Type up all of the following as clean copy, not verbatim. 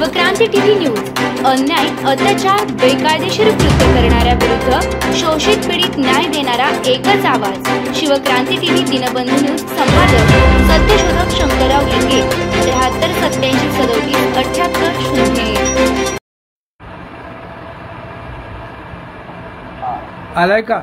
Shivkranti TV news अन्याय अत्याचार बेकायदेशीर कृत्य करणाऱ्या विरुद्ध शोषित पीडित न्याय देणारा एकच आवाज। शिवक्रांती टीव्ही दिनबंधू न्यूज संपादक सत्यशोधक शंकरराव लिंगे 73 87 37 78 01। आलाय का?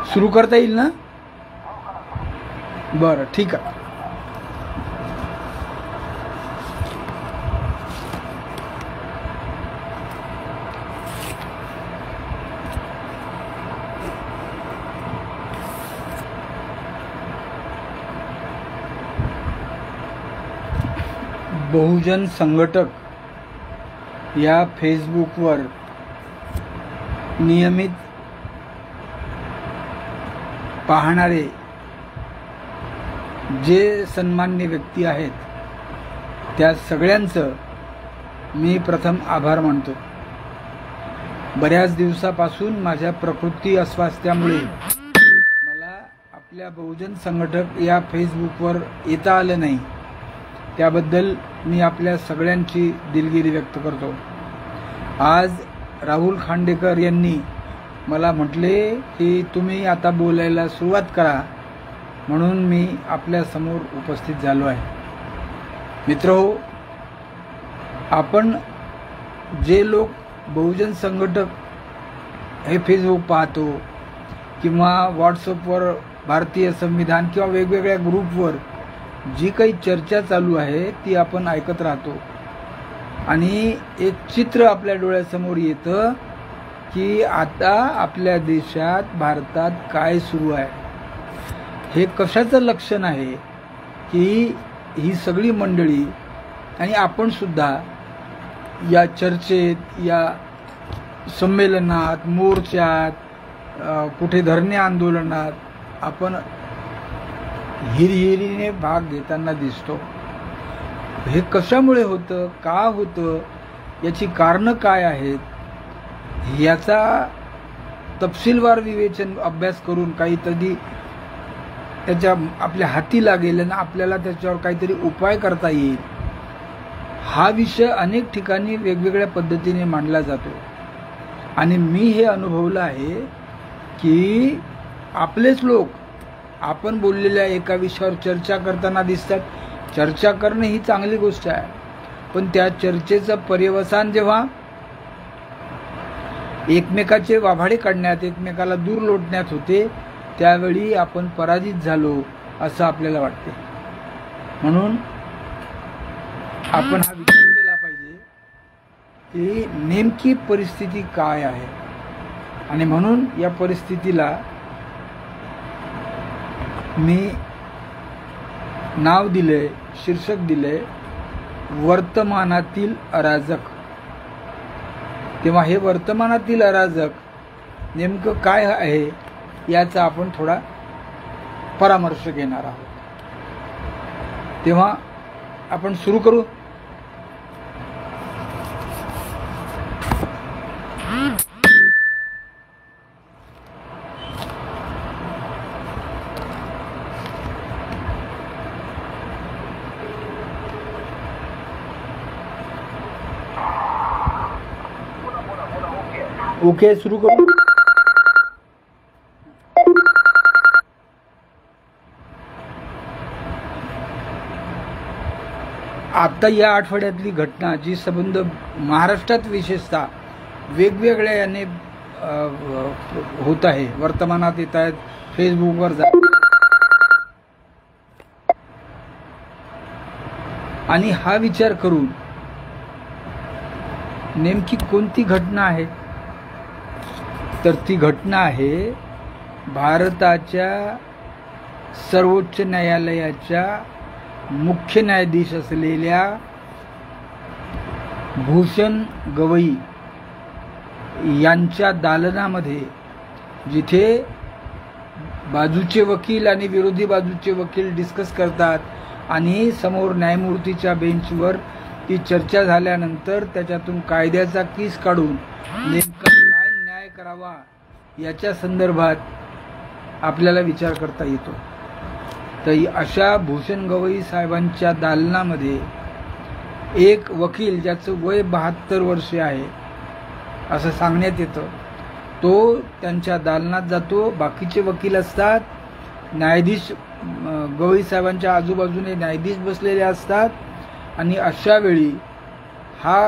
सुरू करता येईल ना? बरं, ठीक आहे। बहुजन संघटक या फेसबुकवर नियमित पाहणारे जे सन्मान्य व्यक्ती आहेत त्या सगळ्यांचं मी प्रथम आभार मानतो। बऱ्याच दिवसापासून माझ्या प्रकृती अस्वास्थ्यामुळे मला आपल्या बहुजन संघटक या फेसबुकवर येता आलं नाही, त्याबद्दल मी आपल्या सगळ्यांची दिलगिरी व्यक्त करतो। आज राहुल खांडेकर यांनी मला म्हटले की तुम्ही आता बोलायला सुरुवात करा, म्हणून मी आपल्या समोर उपस्थित झालो आहे। मित्रहो, आपण जे लोक बहुजन संघटक हे फेसबुक पाहतो किंवा व्हॉट्सअपवर भारतीय संविधान किंवा वेगवेगळ्या ग्रुपवर जी काही चर्चा चालू आहे ती आपण ऐकत राहतो आणि एक चित्र आपल्या डोळ्यासमोर येतं की आता आपल्या देशात भारतात काय सुरू आहे। हे कशाचं लक्षण आहे की ही सगळी मंडळी आणि आपण सुद्धा या चर्चेत, या संमेलनात, मोर्चात, कुठे धरणे आंदोलनात आपण हिरहिरीने भाग घेताना दिसतो। हे कशामुळे होतं, का होतं, याची कारणं काय आहेत, याचा तपशीलवार विवेचन अभ्यास करून काहीतरी त्याच्या आपल्या हाती लागेल आणि आपल्याला त्याच्यावर काहीतरी उपाय करता येईल, हा विषय अनेक ठिकाणी वेगवेगळ्या पद्धतीने मांडला जातो। आणि मी हे अनुभवलं आहे की आपलेच लोक आपण बोललेल्या एका विषयावर चर्चा करताना दिसतात। चर्चा करणे ही चांगली गोष्ट आहे, पण त्या चर्चेचं पर्यवसान जेव्हा एकमेकाचे वाभाडे काढण्यात, एकमेकाला दूर लोटण्यात होते, त्यावेळी आपण पराजित झालो असं आपल्याला वाटते। म्हणून आपण हा विचार केला पाहिजे की नेमकी परिस्थिती काय आहे, आणि म्हणून या परिस्थितीला मी नाव दिले, शीर्षक दिले, वर्तमानातील अराजक। तेव्हा हे वर्तमानातील अराजक नेमकं काय आहे याचा आपण थोडा परामर्श घेणार आहोत। तेव्हा आपण सुरू करू। ओके, सुरू करू। आता या आठवड्यातली घटना जी संबंध महाराष्ट्रात विशेषतः वेगवेगळ्या याने होत आहे, वर्तमानात येत आहेत, फेसबुकवर आणि हा विचार करून नेमकी कोणती घटना आहे, तर ती घटना आहे भारताच्या सर्वोच्च न्यायालयाच्या मुख्य न्यायाधीश असलेल्या भूषण गवई यांच्या दालनामध्ये, जिथे बाजूचे वकील आणि विरोधी बाजूचे वकील डिस्कस करतात आणि समोर न्यायमूर्तीच्या बेंचवर ती चर्चा झाल्यानंतर त्याच्यातून कायद्याचा कीस काढून नेमका काय न्याय करावा याच्या संदर्भात आपल्याला विचार करता येतो। तर अशा भूषण गवई साहेबांच्या दालनामध्ये एक वकील ज्याचं वय 72 वर्षे आहे असं सांगण्यात येतं, तो त्यांच्या दालनात जातो। बाकीचे वकील असतात, न्यायाधीश गवई साहेबांच्या आजूबाजूने न्यायाधीश बसलेले असतात आणि अशा वेळी हा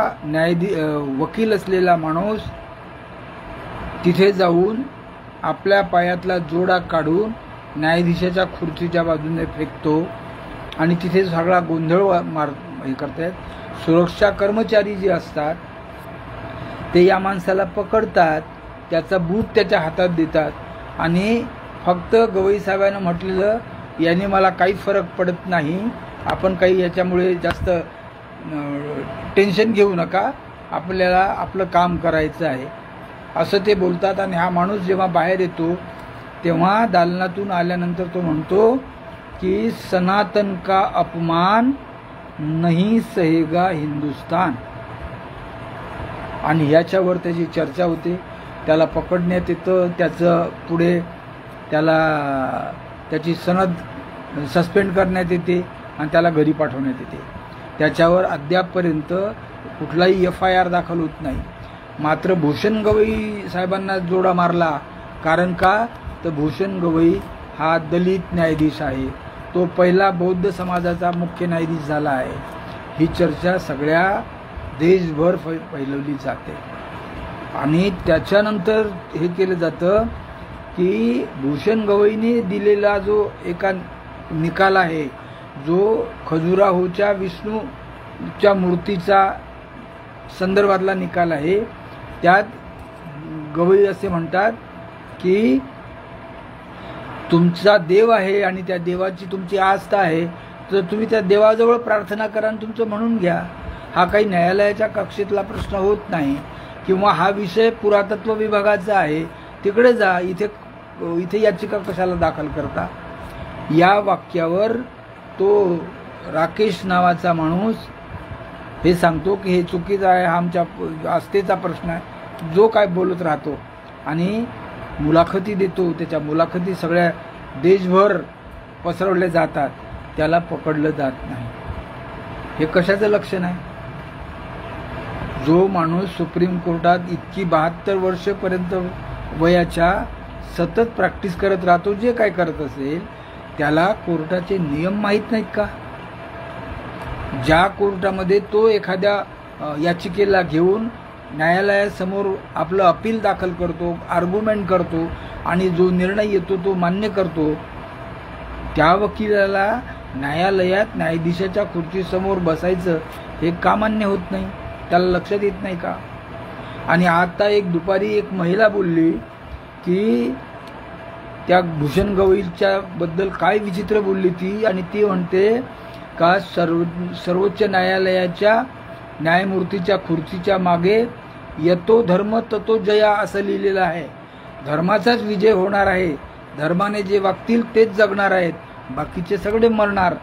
वकील असलेला माणूस तिथे जाऊन आपल्या पायातला जोडा काढून न्यायाधीशाच्या खुर्चीच्या बाजूने फेकतो आणि तिथे सगळा गोंधळ हे करतात। सुरक्षा कर्मचारी जे असतात ते या माणसाला पकडतात, त्याचा बूट त्याच्या हातात देतात आणि फक्त गवई साहेबांना म्हटलेलं याने मला काही फरक पडत नाही, आपण काही याच्यामुळे जास्त टेन्शन घेऊ नका, आपल्याला आपलं काम करायचं आहे असं ते बोलतात। आणि हा माणूस जेव्हा बाहेर येतो तेव्हा दालनातून आल्यानंतर तो म्हणतो की सनातन का अपमान नहीं सहेगा हिंदुस्तान, आणि याच्यावर त्याची चर्चा होते। त्याला पकडण्यात येतं, त्याचं पुढे त्याची सनद सस्पेंड करण्यात येते आणि त्याला घरी पाठवण्यात येते। त्याच्यावर अद्यापपर्यंत कुठलाही FIR दाखल होत नाही। मात्र भूषण गवई साहेबांना जोडा मारला, कारण का तर भूषण गवई हा दलित न्यायाधीश आहे, तो पहिला बौद्ध समाजाचा मुख्य न्यायाधीश झाला आहे। ही चर्चा सगळ्या देशभर फैलवली जाते आणि त्याच्यानंतर हे केलं जातं की भूषण गवईने दिलेला जो एका निकाल आहे, जो खजुराहोच्या विष्णूच्या मूर्तीचा संदर्भातला निकाल आहे, त्यात गवई असे म्हणतात की तुमचा देव आहे आणि त्या देवाची तुमची आस्था आहे, तर तुम्ही त्या देवाजवळ प्रार्थना करा आणि तुमचं म्हणून घ्या। हा काही न्यायालयाच्या कक्षेतला प्रश्न होत नाही, किंवा हा विषय पुरातत्व विभागाचा आहे, तिकडे जा, इथे याचिका कशाला दाखल करता। या वाक्यावर तो राकेश नावाचा माणूस हे सांगतो की हे चुकीचं आहे, हा आमच्या आस्थेचा प्रश्न आहे, जो काय बोलत राहतो आणि मुलाखती देतो। त्याच्या मुलाखती सगळ्या देशभर पसरवल्या जातात, त्याला पकडलं जात नाही। हे कशाचं लक्षण आहे? जो माणूस सुप्रीम कोर्टात इतकी 72 वर्षेपर्यंत वयाच्या सतत प्रॅक्टिस करत राहतो, जे काय करत असेल त्याला कोर्टाचे नियम माहीत नाहीत का? ज्या कोर्टामध्ये तो एखाद्या याचिकेला घेऊन न्यायालयासमोर आपलं अपील दाखल करतो, आर्ग्युमेंट करतो आणि जो निर्णय येतो तो मान्य करतो, त्या वकिलाला न्यायालयात न्यायाधीशाच्या खुर्चीसमोर बसायचं हे का मान्य होत नाही? त्याला लक्षात येत नाही का? आणि आता दुपारी एक महिला बोलली की त्या भूषण गवईच्या बद्दल काय विचित्र बोलली ती, आणि ती म्हणते का सर्वोच्च न्यायालयाच्या न्यायमूर्तीच्या खुर्चीच्या मागे यतो धर्म ततो जया असं लिहिलेलं आहे। धर्माचाच विजय होणार आहे, धर्माने जे वागतील तेच जगणार आहेत, बाकीचे सगळे मरणार,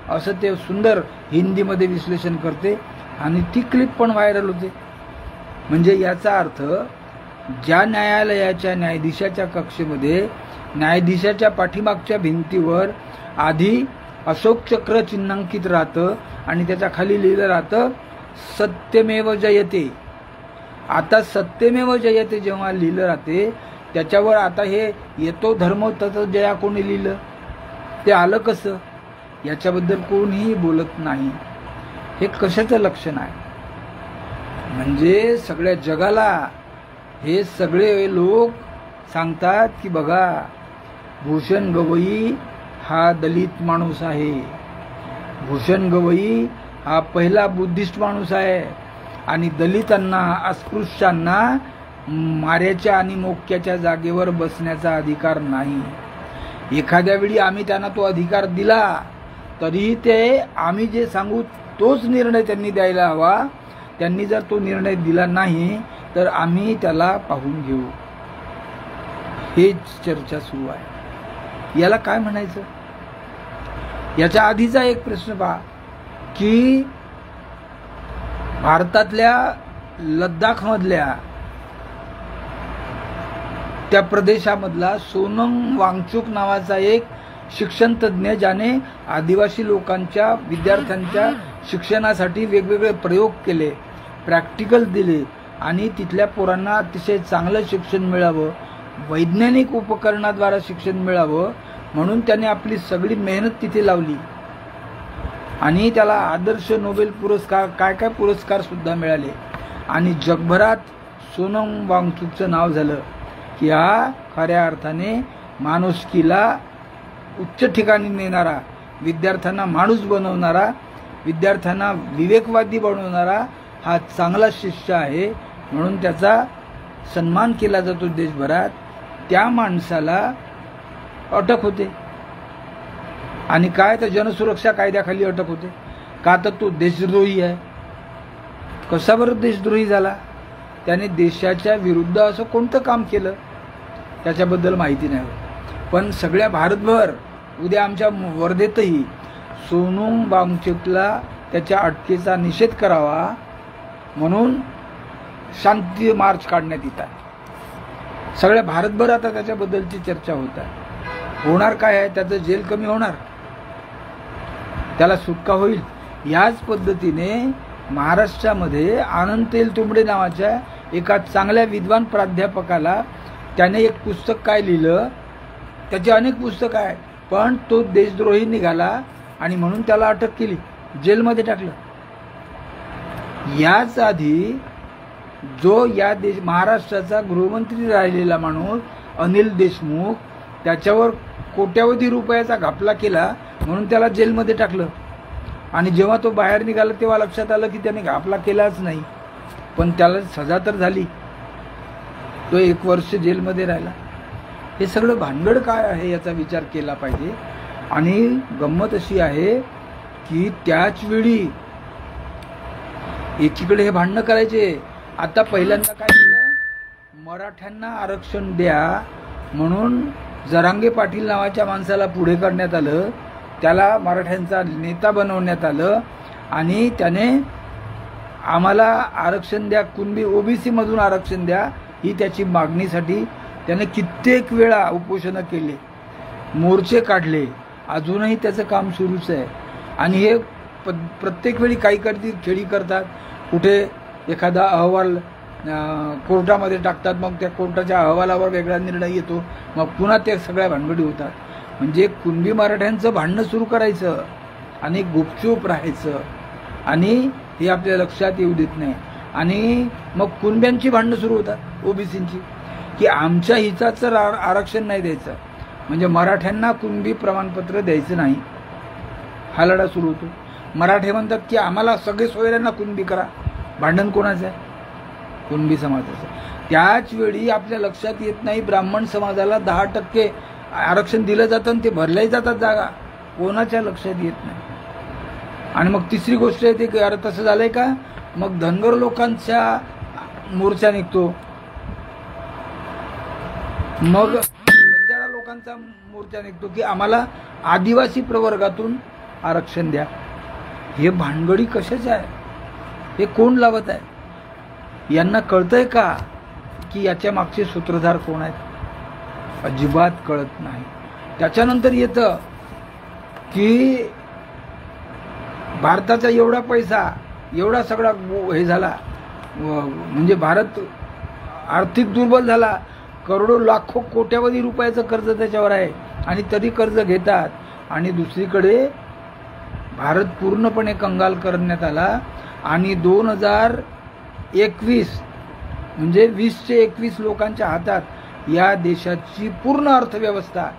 असं ते सुंदर हिंदीमध्ये विश्लेषण करते आणि ती क्लिप पण व्हायरल होते। म्हणजे याचा अर्थ ज्या न्यायालयाच्या न्यायाधीशाच्या कक्षेमध्ये न्यायाधीशाच्या पाठीमागच्या भिंतीवर आधी अशोक चक्र चिन्हांकित राहतं आणि त्याच्या खाली लिहिलं राहतं सत्यमेव जयते। आता सत्यमेव जयते जेव्हा लिहिलं राहते त्याच्यावर आता हे येतो धर्म ततो जया कोणी लिहिलं, ते आलं कसं? याच्याबद्दल कोणीही बोलत नाही। हे कशाचं लक्षण आहे? म्हणजे सगळ्या जगाला हे सगळे लोक सांगतात की बघा, भूषण गवई हा दलित माणूस आहे, भूषण गवई हा पहिला बुद्धिस्ट माणूस आहे आणि दलितांना, अस्पृश्यांना माऱ्याच्या आणि मोक्याच्या जागेवर बसण्याचा अधिकार नाही। एखाद्या वेळी आम्ही त्यांना तो अधिकार दिला तरीही ते आम्ही जे सांगू तोच निर्णय त्यांनी द्यायला हवा। त्यांनी जर तो निर्णय दिला नाही तर आम्ही त्याला पाहून घेऊ, हेच चर्चा सुरू आहे। याला काय म्हणायचं? याच्या आधीचा एक प्रश्न पहा की भारतातल्या लद्दाखमधल्या उत्तर प्रदेशामधला सोनम वांगचुक नावाचा एक शिक्षण तज्ज्ञ, ज्याने आदिवासी लोकांच्या विद्यार्थ्यांच्या शिक्षणासाठी वेगवेगळे प्रयोग केले, प्रॅक्टिकल दिले आणि तिथल्या पोरांना अतिशय चांगलं शिक्षण मिळावं, वैज्ञानिक उपकरणाद्वारे शिक्षण मिळावं म्हणून त्याने आपली सगळी मेहनत तिथे लावली आणि त्याला आदर्श नोबेल पुरस्कार काय पुरस्कार सुद्धा मिळाले आणि जगभरात सोनम वांगचुकचं नाव झालं की हा खऱ्या अर्थाने माणुसकीला उच्च ठिकाणी नेणारा, विद्यार्थ्यांना माणूस बनवणारा, विद्यार्थ्यांना विवेकवादी बनवणारा हा चांगला शिष्य आहे म्हणून त्याचा सन्मान केला जातो देशभरात। त्या माणसाला अटक होते आणि काय तर जनसुरक्षा कायद्याखाली अटक होते का तर तो देशद्रोही आहे। कसा बरं देशद्रोही झाला? त्याने देशाच्या विरुद्ध असं कोणतं काम केलं त्याच्याबद्दल माहिती नाही, पण सगळ्या भारतभर उद्या आमच्या वर्धेतही सोनम वांगचुकला त्याच्या अटकेचा निषेध करावा म्हणून शांती मार्च काढण्यात येत आहे। सगळ्या भारतभर आता त्याच्याबद्दलची चर्चा होत आहे। होणार काय आहे? त्याचं जेल कमी होणार, त्याला सुटका होईल। याच पद्धतीने महाराष्ट्रामध्ये आनंद तेलतुंबडे नावाच्या एका चांगल्या विद्वान प्राध्यापकाला त्याने एक पुस्तक काय लिहिलं, त्याची अनेक पुस्तकं आहेत, पण तो देशद्रोही निघाला आणि म्हणून त्याला अटक केली, जेलमध्ये टाकलं। याच आधी जो या महाराष्ट्राचा गृहमंत्री राहिलेला माणूस अनिल देशमुख, त्याच्यावर कोट्यावधी रुपयाचा घपला केला म्हणून त्याला जेलमध्ये टाकलं आणि जेव्हा तो बाहेर निघाला तेव्हा लक्षात आलं की त्याने घपला केलाच नाही, पण त्याला सजा तर झाली, तो 1 वर्ष जेलमध्ये राहिला। हे सगळं भानगड काय आहे याचा विचार केला पाहिजे। आणि गंमत अशी आहे की त्याच वेळी एकीकडे हे भांडणं करायचे, आता पहिल्यांदा काय केलं, मराठ्यांना आरक्षण द्या म्हणून जरांगे पाटील नावाच्या माणसाला पुढे करण्यात आलं, त्याला मराठ्यांचा नेता बनवण्यात आलं आणि त्याने आम्हाला आरक्षण द्या, कुणबी ओबीसी मधून आरक्षण द्या ही त्याची मागणीसाठी त्याने कित्येक वेळा उपोषण केले, मोर्चे काढले, अजूनही त्याचं काम सुरूच आहे। आणि हे प्रत्येक वेळी काही करतील खेळी करतात, कुठे एखादा अहवाल कोर्टामध्ये टाकतात, मग त्या कोर्टाच्या अहवालावर वेगळा निर्णय येतो, मग पुन्हा त्या सगळ्या भानगडी होतात। म्हणजे कुणबी मराठ्यांचं भांडणं सुरू करायचं आणि गुपचूप राहायचं आणि हे आपल्या लक्षात येऊ देत नाही। आणि मग कुणब्यांची भांडणं सुरू होतात ओबीसींची की आमच्या हिताचं आरक्षण नाही द्यायचं, म्हणजे मराठ्यांना कुणबी प्रमाणपत्र द्यायचं नाही, हा लढा सुरू होतो। मराठे म्हणतात की आम्हाला सगळे सोयऱ्यांना कुणबी करा, भांडण कोणाचं आहे? कुणबी समाजाचं। त्याच वेळी आपल्या लक्षात येत नाही ब्राह्मण समाजाला 10% आरक्षण दिलं जातं आणि ते भरल्याही जातात जागा, कोणाच्या लक्षात येत नाही। आणि मग तिसरी गोष्ट येते की अरे तसं झालंय का, मग धनगर लोकांचा मोर्चा निघतो, मग बंजारा लोकांचा मोर्चा निघतो की आम्हाला आदिवासी प्रवर्गातून आरक्षण द्या। हे भानगडी कशाचं आहे? हे कोण लावत आहे? यांना कळतंय का की याच्या मागचे सूत्रधार कोण आहेत? अजिबात कळत नाही। त्याच्यानंतर येतं की भारताचा एवढा पैसा, एवढा सगळा हे झाला, म्हणजे भारत आर्थिक दुर्बल झाला, करोडो लाखो कोट्यावधी रुपयाचं कर्ज त्याच्यावर आहे आणि तरी कर्ज घेतात। आणि दुसरीकडे भारत पूर्णपणे कंगाल करण्यात आला आणि 2021 म्हणजे 20चे 21 लोकांच्या हातात या देशाची पूर्ण अर्थव्यवस्था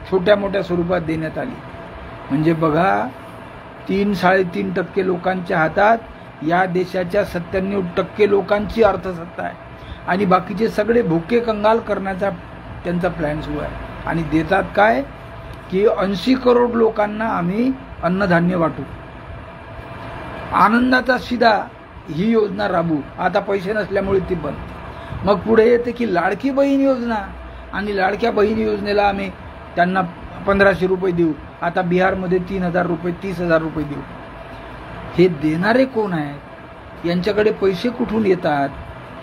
छोट्या मोठ्या स्वरूपात देण्यात आली। म्हणजे बघा 3-3.5% लोकांच्या हातात या देशाच्या 97% लोकांची अर्थसत्ता आहे आणि बाकीचे सगळे भुके कंगाल करण्याचा त्यांचा प्लॅन सुरू आहे। आणि देतात काय की 80 करोड लोकांना आम्ही अन्नधान्य वाटू, आनंदाचा शिदा ही योजना राबवू। आता पैसे नसल्यामुळे ती बंद। मग पुढे येते की लाडकी बहीण योजना, आणि लाडक्या बहीण योजनेला आम्ही त्यांना 1500 रुपये देऊ, आता बिहारमध्ये 3000 रुपये 30,000 रुपये देऊ। हे देणारे कोण आहेत? यांच्याकडे पैसे कुठून येतात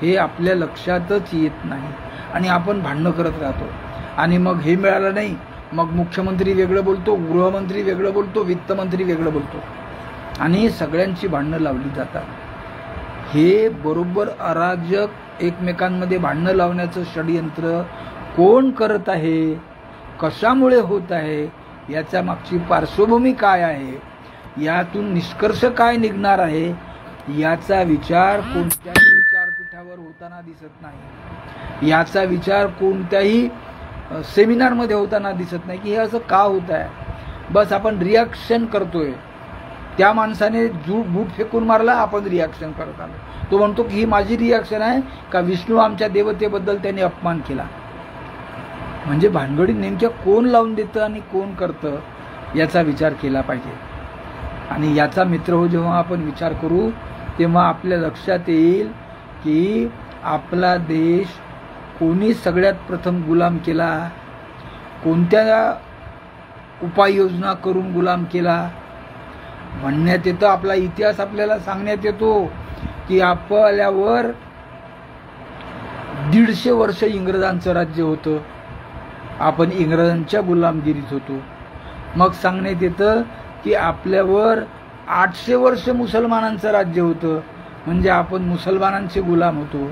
हे आपल्या लक्षातच येत नाही। आणि आपण भांडणं करत राहतो. आणि मग हे मिळालं नाही, मग मुख्यमंत्री वेगळं बोलतो, गृहमंत्री वेगळं बोलतो, वित्तमंत्री वेगळं बोलतो आणि सगळ्यांची भांडणं लावली जातात. हे बरोबर अराजक एकमेकांमध्ये भांडणं लावण्याचं षडयंत्र कोण करत आहे, कशामुळे होत आहे, याच्या मागची पार्श्वभूमी काय आहे, यातून निष्कर्ष काय निघणार आहे, याचा विचार कोणत्याही विचारपीठावर होताना दिसत नाही. याचा विचार कोणत्याही सेमिनारमध्ये होताना दिसत नाही की हे असं का होत आहे. बस आपण रिॲक्शन करतोय. त्या माणसाने बूट फेकून मारला, आपण रिॲक्शन करत आलो. तो म्हणतो की ही माझी रिॲक्शन आहे का विष्णू आमच्या देवतेबद्दल त्याने अपमान केला. म्हणजे भानगडी नेमक्या कोण लावून देतं आणि कोण करतं याचा विचार केला पाहिजे. आणि याचा मित्र हो जेव्हा आपण विचार करू तेव्हा आपल्या लक्षात येईल की आपला देश कोणी सगळ्यात प्रथम गुलाम केला, कोणत्या उपाययोजना करून गुलाम केला. म्हणण्यात येतं, आपला इतिहास आपल्याला सांगण्यात येतो की आपल्यावर 150 वर्ष इंग्रजांचं राज्य होतं, आपण इंग्रजांच्या गुलामगिरीत होतो. मग सांगण्यात येतं की आपल्यावर 800 वर्ष मुसलमानांचं राज्य होतं, म्हणजे आपण मुसलमानांचे गुलाम होतो.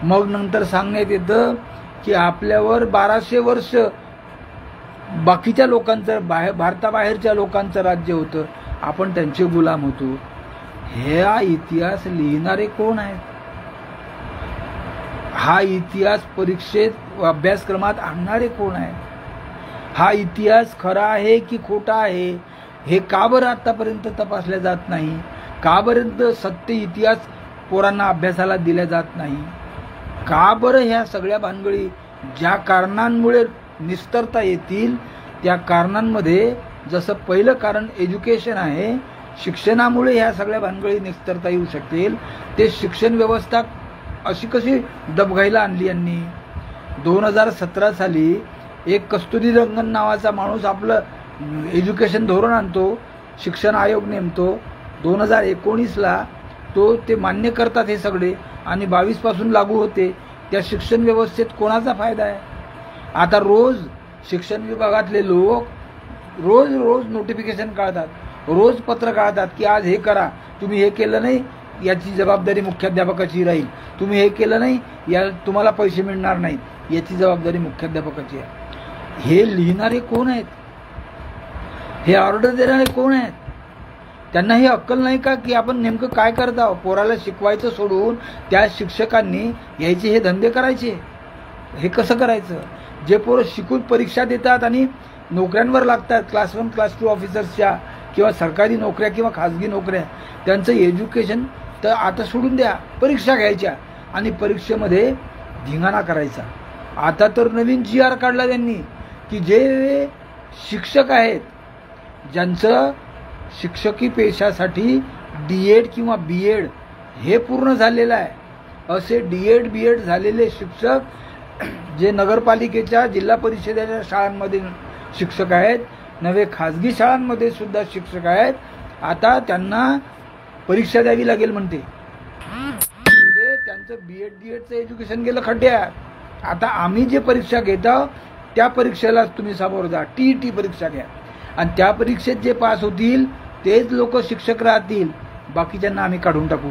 मग नंतर सांगण्यात येतं की आपल्यावर 1200 वर्ष बाकीच्या लोकांचं भारताबाहेरच्या लोकांचं राज्य होतं, आपण त्यांचे गुलाम होतो. हा इतिहास लिहिणारे कोण आहेत? हा इतिहास परीक्षेत अभ्यासक्रमात आणणारे कोण आहेत? हा इतिहास खरा आहे की खोटा आहे हे का बरं आतापर्यंत तपासल्या जात नाही? का बरं सत्य इतिहास पोरांना अभ्यासाला दिल्या जात नाही? का बरं ह्या सगळ्या भानगडी ज्या कारणांमुळे निस्तरता येतील त्या कारणांमध्ये जसं पहिलं कारण एज्युकेशन आहे, शिक्षणामुळे ह्या सगळ्या भानगडी निस्तरता येऊ शकतील, ते शिक्षण व्यवस्था अशी कशी डबघाईला आणली यांनी? 2017 साली एक कस्तुरीरंगन नावाचा माणूस आपलं एज्युकेशन धोरण आणतो, शिक्षण आयोग नेमतो. 2019ला तो ते मान्य करतात हे सगळे आणि 22 पासून लागू होते. त्या शिक्षण व्यवस्थेत कोणाचा फायदा आहे? आता रोज शिक्षण विभागातले लोक रोज नोटिफिकेशन काढतात, रोज पत्र काढतात की आज हे करा, तुम्ही हे केलं नाही याची जबाबदारी मुख्याध्यापकाची राहील, तुम्ही हे केलं नाही या तुम्हाला पैसे मिळणार नाहीत याची जबाबदारी मुख्याध्यापकाची आहे. हे लिहिणारे कोण आहेत? हे ऑर्डर देणारे कोण आहेत? त्यांना ही अक्कल नाही का की आपण नेमकं काय करत आहोत? पोराला शिकवायचं सोडून त्या शिक्षकांनी यायचे हे धंदे करायचे. हे कसं करायचं? जे पोरं शिकून परीक्षा देतात आणि नोकऱ्यांवर लागतात, क्लास 1 क्लास 2 ऑफिसर्सच्या किंवा सरकारी नोकऱ्या किंवा खाजगी नोकऱ्या, त्यांचं एज्युकेशन तर आता सोडून द्या, परीक्षा घ्यायच्या आणि परीक्षेमध्ये धिंगाणा करायचा. आता तर नवीन GR काढला त्यांनी की जे शिक्षक आहेत ज्यांचं शिक्षकी पेशासाठी D.Ed किंवा B.Ed हे पूर्ण झालेलं आहे, असे D.Ed B.Ed झालेले शिक्षक जे नगरपालिकेच्या जिल्हा परिषदेच्या शाळांमध्ये शिक्षक आहेत, नवे खाजगी शाळांमध्ये सुद्धा शिक्षक आहेत, आता त्यांना परीक्षा द्यावी लागेल म्हणते. म्हणजे त्यांचं B.Ed D.Edचं एज्युकेशन गेलं खड्ड्यात. आता आम्ही जे परीक्षा घेतो त्या परीक्षेलाच तुम्ही सामोरं जा, TET परीक्षा घ्या आणि त्या परीक्षेत जे पास होतील तेच लोक शिक्षक राहतील, बाकीच्यांना आम्ही काढून टाकू.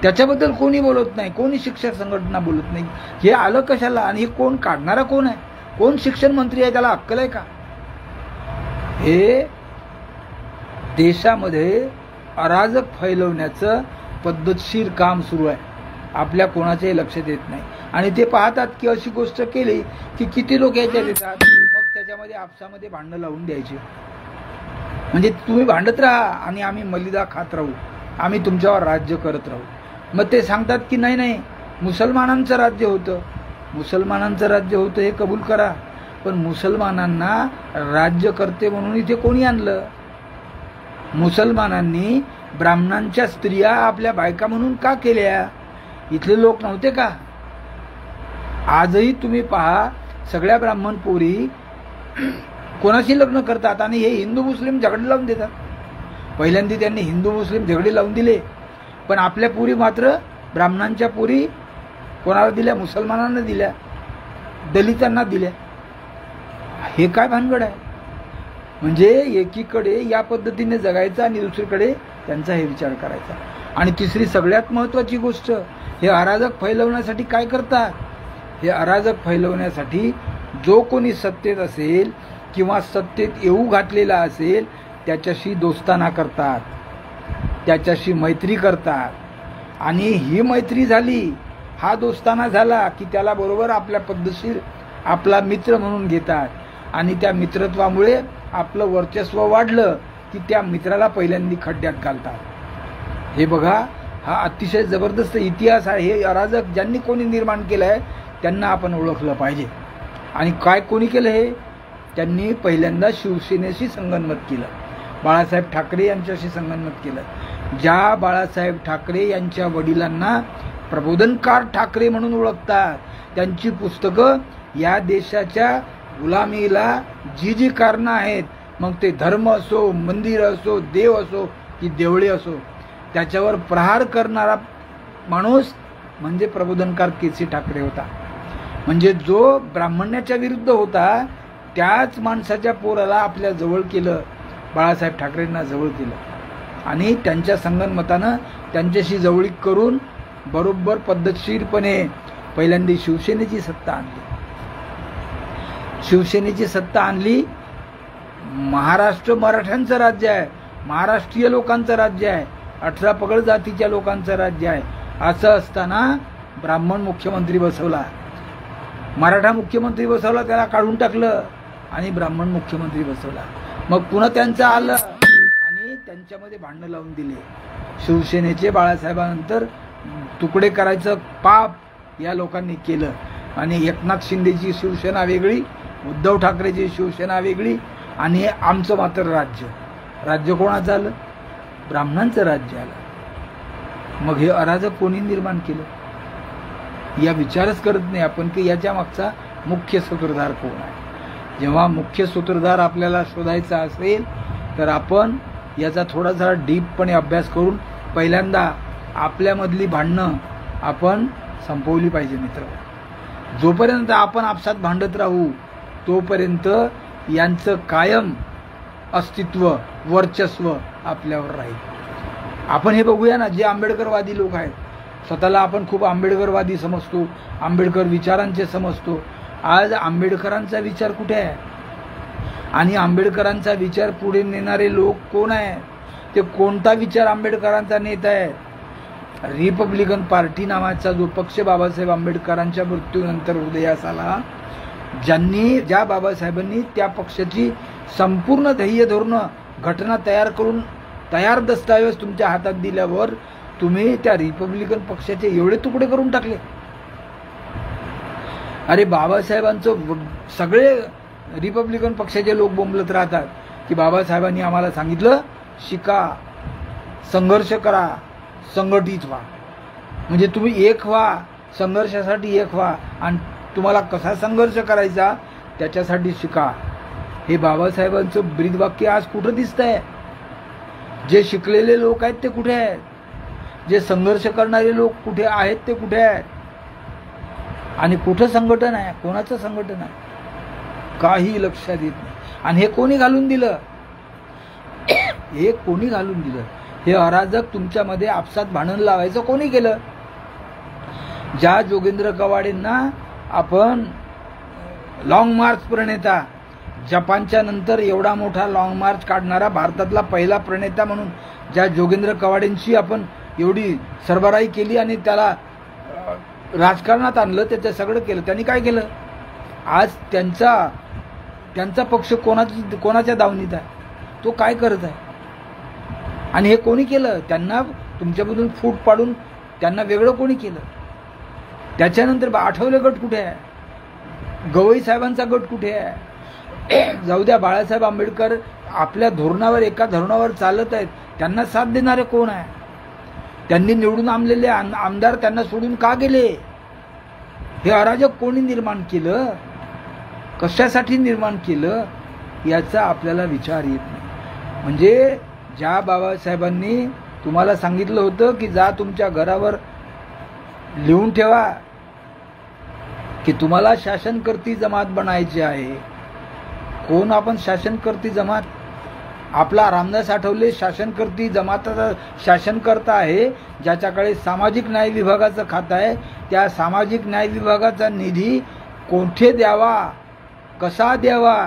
त्याच्याबद्दल कोणी बोलत नाही, कोणी शिक्षक संघटना बोलत नाही. हे आलं कशाला आणि हे कोण काढणारा कोण आहे? कोण शिक्षण मंत्री आहे? त्याला अक्कल आहे का? हे देशामध्ये अराजक फैलवण्याचं पद्धतशीर काम सुरू आहे, आपल्या कोणाच्याही लक्षात येत नाही. आणि ते पाहतात की अशी गोष्ट केली की किती लोक याच्यात येतात, मग त्याच्यामध्ये आपसामध्ये भांडणं लावून द्यायची. म्हणजे तुम्ही भांडत राहा आणि आम्ही मलिदा खात राहू, आम्ही तुमच्यावर राज्य करत राहू. मग ते सांगतात की नाही मुसलमानांचं राज्य होतं, मुसलमानांचं राज्य होतं हे कबूल करा, पण मुसलमानांना राज्यकर्ते म्हणून इथे कोणी आणलं? मुसलमानांनी ब्राह्मणांच्या स्त्रिया आपल्या बायका म्हणून का केल्या? इथले लोक नव्हते का? आजही तुम्ही पहा, सगळ्या ब्राह्मण पोरी कोणाशी लग्न करतात आणि हे हिंदू मुस्लिम झगडे लावून देतात. पहिल्यांदा त्यांनी हिंदू मुस्लिम झगडे लावून दिले, पण आपल्या पोरी मात्र ब्राह्मणांच्या पोरी कोणाला दिल्या? मुसलमानांना दिल्या, दलितांना दिल्या. हे काय भानगड आहे? म्हणजे एकीकडे या पद्धतीने जगायचं आणि दुसरीकडे त्यांचा हे विचार करायचा. आणि तिसरी सगळ्यात महत्त्वाची गोष्ट, हे अराजक फैलवण्यासाठी काय करतात? हे अराजक फैलवण्यासाठी जो कोणी सत्तेत असेल किंवा सत्तेत येऊ घातलेला असेल त्याच्याशी दोस्ताना करतात, त्याच्याशी मैत्री करतात. आणि ही मैत्री झाली, हा दोस्ताना झाला की त्याला बरोबर आपल्या पद्धतशीर आपला मित्र म्हणून घेतात. आणि त्या मित्रत्वामुळे आपलं वर्चस्व वाढलं की त्या मित्राला पहिल्यांदा खड्ड्यात घालतात. हे बघा, हा अतिशय जबरदस्त इतिहास आहे. हे अराजक ज्यांनी कोणी निर्माण केलं आहे त्यांना आपण ओळखलं पाहिजे. आणि काय कोणी केलं? हे त्यांनी पहिल्यांदा शिवसेनेशी संगनमत केलं, बाळासाहेब ठाकरे यांच्याशी संगनमत केलं. ज्या बाळासाहेब ठाकरे यांच्या वडिलांना प्रबोधनकार ठाकरे म्हणून ओळखतात, त्यांची पुस्तकं या देशाच्या गुलामीला जी जी कारणं आहेत, मग ते धर्म असो, मंदिर असो, देव असो की देवळे असो, त्याच्यावर प्रहार करणारा माणूस म्हणजे प्रबोधनकार के.सी. ठाकरे होता. म्हणजे जो ब्राह्मण्याच्या विरुद्ध होता त्याच माणसाच्या पोराला आपल्या जवळ केलं, बाळासाहेब ठाकरेंना जवळ केलं. आणि त्यांच्या संगनमतानं त्यांच्याशी जवळीक करून बरोबर पद्धतशीरपणे पहिल्यांदा शिवसेनेची सत्ता आणली. शिवसेनेची सत्ता आणली. महाराष्ट्र मराठ्यांचं राज्य आहे, महाराष्ट्रीय लोकांचं राज्य आहे, 18 पगड जातीच्या लोकांचं राज्य आहे. असं असताना ब्राह्मण मुख्यमंत्री बसवला, मराठा मुख्यमंत्री बसवला, त्याला काढून टाकलं आणि ब्राह्मण मुख्यमंत्री बसवला. मग पुन्हा त्यांचं आलं आणि त्यांच्यामध्ये भांडणं लावून दिले. शिवसेनेचे बाळासाहेबांनंतर तुकडे करायचं पाप या लोकांनी केलं. आणि एकनाथ शिंदेची शिवसेना वेगळी, उद्धव ठाकरेची शिवसेना वेगळी, आणि आमचं मात्र राज्य कोणाचं आलं? ब्राह्मणांचं राज्य आलं. मग हे अराजक कोणी निर्माण केलं? या विचारच करत नाही आपण की याच्या मागचा मुख्य सूत्रधार कोण आहे. जेव्हा मुख्य सूत्रधार आपल्याला शोधायचा असेल तर आपण याचा थोडासा डीपपणे अभ्यास करून पहिल्यांदा आपल्यामधली भांडणं आपण संपवली पाहिजे. मित्र, जोपर्यंत आपण आपसात भांडत राहू तोपर्यंत यांचं कायम अस्तित्व, वर्चस्व आपल्यावर राहील. आपण हे बघूया ना, जे आंबेडकरवादी लोक आहेत, स्वतःला आपण खूप आंबेडकरवादी समजतो, आंबेडकर विचारांचे समजतो. आज आंबेडकरांचा विचार कुठे आहे? आणि आंबेडकरांचा विचार पुढे नेणारे लोक कोण आहे? ते कोणता विचार आंबेडकरांचा नेता आहे? रिपब्लिकन पार्टी नावाचा जो पक्ष बाबासाहेब आंबेडकरांच्या मृत्यूनंतर उदयास आला, ज्या बाबासाहेबांनी त्या पक्षाची संपूर्ण ध्येय धोरणं, घटना तयार करून तयार दस्तावेज तुमच्या हातात दिल्यावर तुम्ही त्या रिपब्लिकन पक्षाचे एवढे तुकडे करून टाकले. अरे बाबासाहेबांचं सगळे रिपब्लिकन पक्षाचे लोक बोंबलत राहतात की बाबासाहेबांनी आम्हाला सांगितलं शिका, संघर्ष करा, संघटित व्हा. म्हणजे तुम्ही एक व्हा, संघर्षासाठी एक व्हा, आणि तुम्हाला कसा संघर्ष करायचा त्याच्यासाठी शिका. हे बाबासाहेबांचं ब्रीदवाक्य आज कुठं दिसतंय? जे शिकलेले लोक आहेत ते कुठे आहेत? जे संघर्ष करणारे लोक कुठे आहेत ते कुठे आहेत? आणि कुठं संघटन आहे? कोणाचं संघटन आहे? काही लक्षात येत नाही. आणि हे कोणी घालून दिलं? हे कोणी घालून दिलं? हे अराजक तुमच्यामध्ये आपसात भांडण लावायचं कोणी केलं? ज्या जोगेंद्र कवाडेंना आपण लॉंग मार्च प्रणेता, जपानच्या नंतर एवढा मोठा लॉंग मार्च काढणारा भारतातला पहिला प्रणेता म्हणून ज्या जोगेंद्र कवाडेंची आपण एवढी सरबराई केली आणि त्याला राजकारणात आणलं, त्याचं सगळं केलं, त्यांनी काय केलं? आज त्यांचा पक्ष कोणाच्या दावणीत आहे? तो काय करत आहे? आणि हे कोणी केलं? त्यांना तुमच्यामधून फूट पाडून त्यांना वेगळं कोणी केलं? त्याच्यानंतर आठवले गट कुठे आहे? गवई साहेबांचा गट कुठे आहे? जाऊ द्या, बाळासाहेब आंबेडकर आपल्या धोरणावर, एका धोरणावर चालत आहेत, त्यांना साथ देणारे कोण आहे? त्यांनी निवडून आणलेले आमदार त्यांना सोडून का गेले? हे अराजक कोणी निर्माण केलं? कशासाठी निर्माण केलं? याचा आपल्याला विचार येत नाही. म्हणजे ज्या बाबासाहेबांनी तुम्हाला सांगितलं होतं की जा तुमच्या घरावर लिहून ठेवा की तुम्हाला शासनकर्ती जमात बनायची आहे. कोण आपण शासनकर्ती जमात? आपला रामदास आठवले शासनकर्ती जमाताचा शासनकर्ता आहे, ज्याच्याकडे सामाजिक न्याय विभागाचं खातं आहे. त्या सामाजिक न्याय विभागाचा निधी कोठे द्यावा, कसा द्यावा,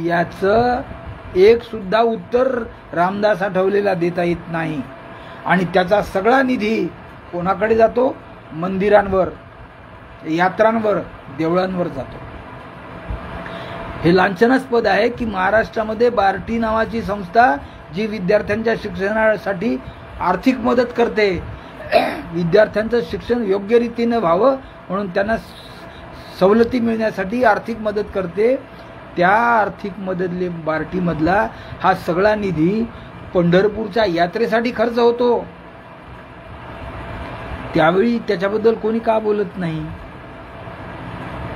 याचं एक सुद्धा उत्तर रामदास आठवलेला देता येत नाही. आणि त्याचा सगळा निधी कोणाकडे जातो? मंदिरांवर, यात्रांवर, देवळांवर जातो. हे लांछनास्पद आहे की महाराष्ट्रामध्ये बार्टी नावाची संस्था जी विद्यार्थ्यांच्या शिक्षणासाठी आर्थिक मदत करते, विद्यार्थ्यांचं शिक्षण योग्य रीतीने व्हावं म्हणून त्यांना सवलती मिळण्यासाठी आर्थिक मदत करते, त्या आर्थिक मदतले बार्टीमधला हा सगळा निधी पंढरपूरच्या यात्रेसाठी खर्च होतो. त्यावेळी त्याच्याबद्दल कोणी का बोलत नाही?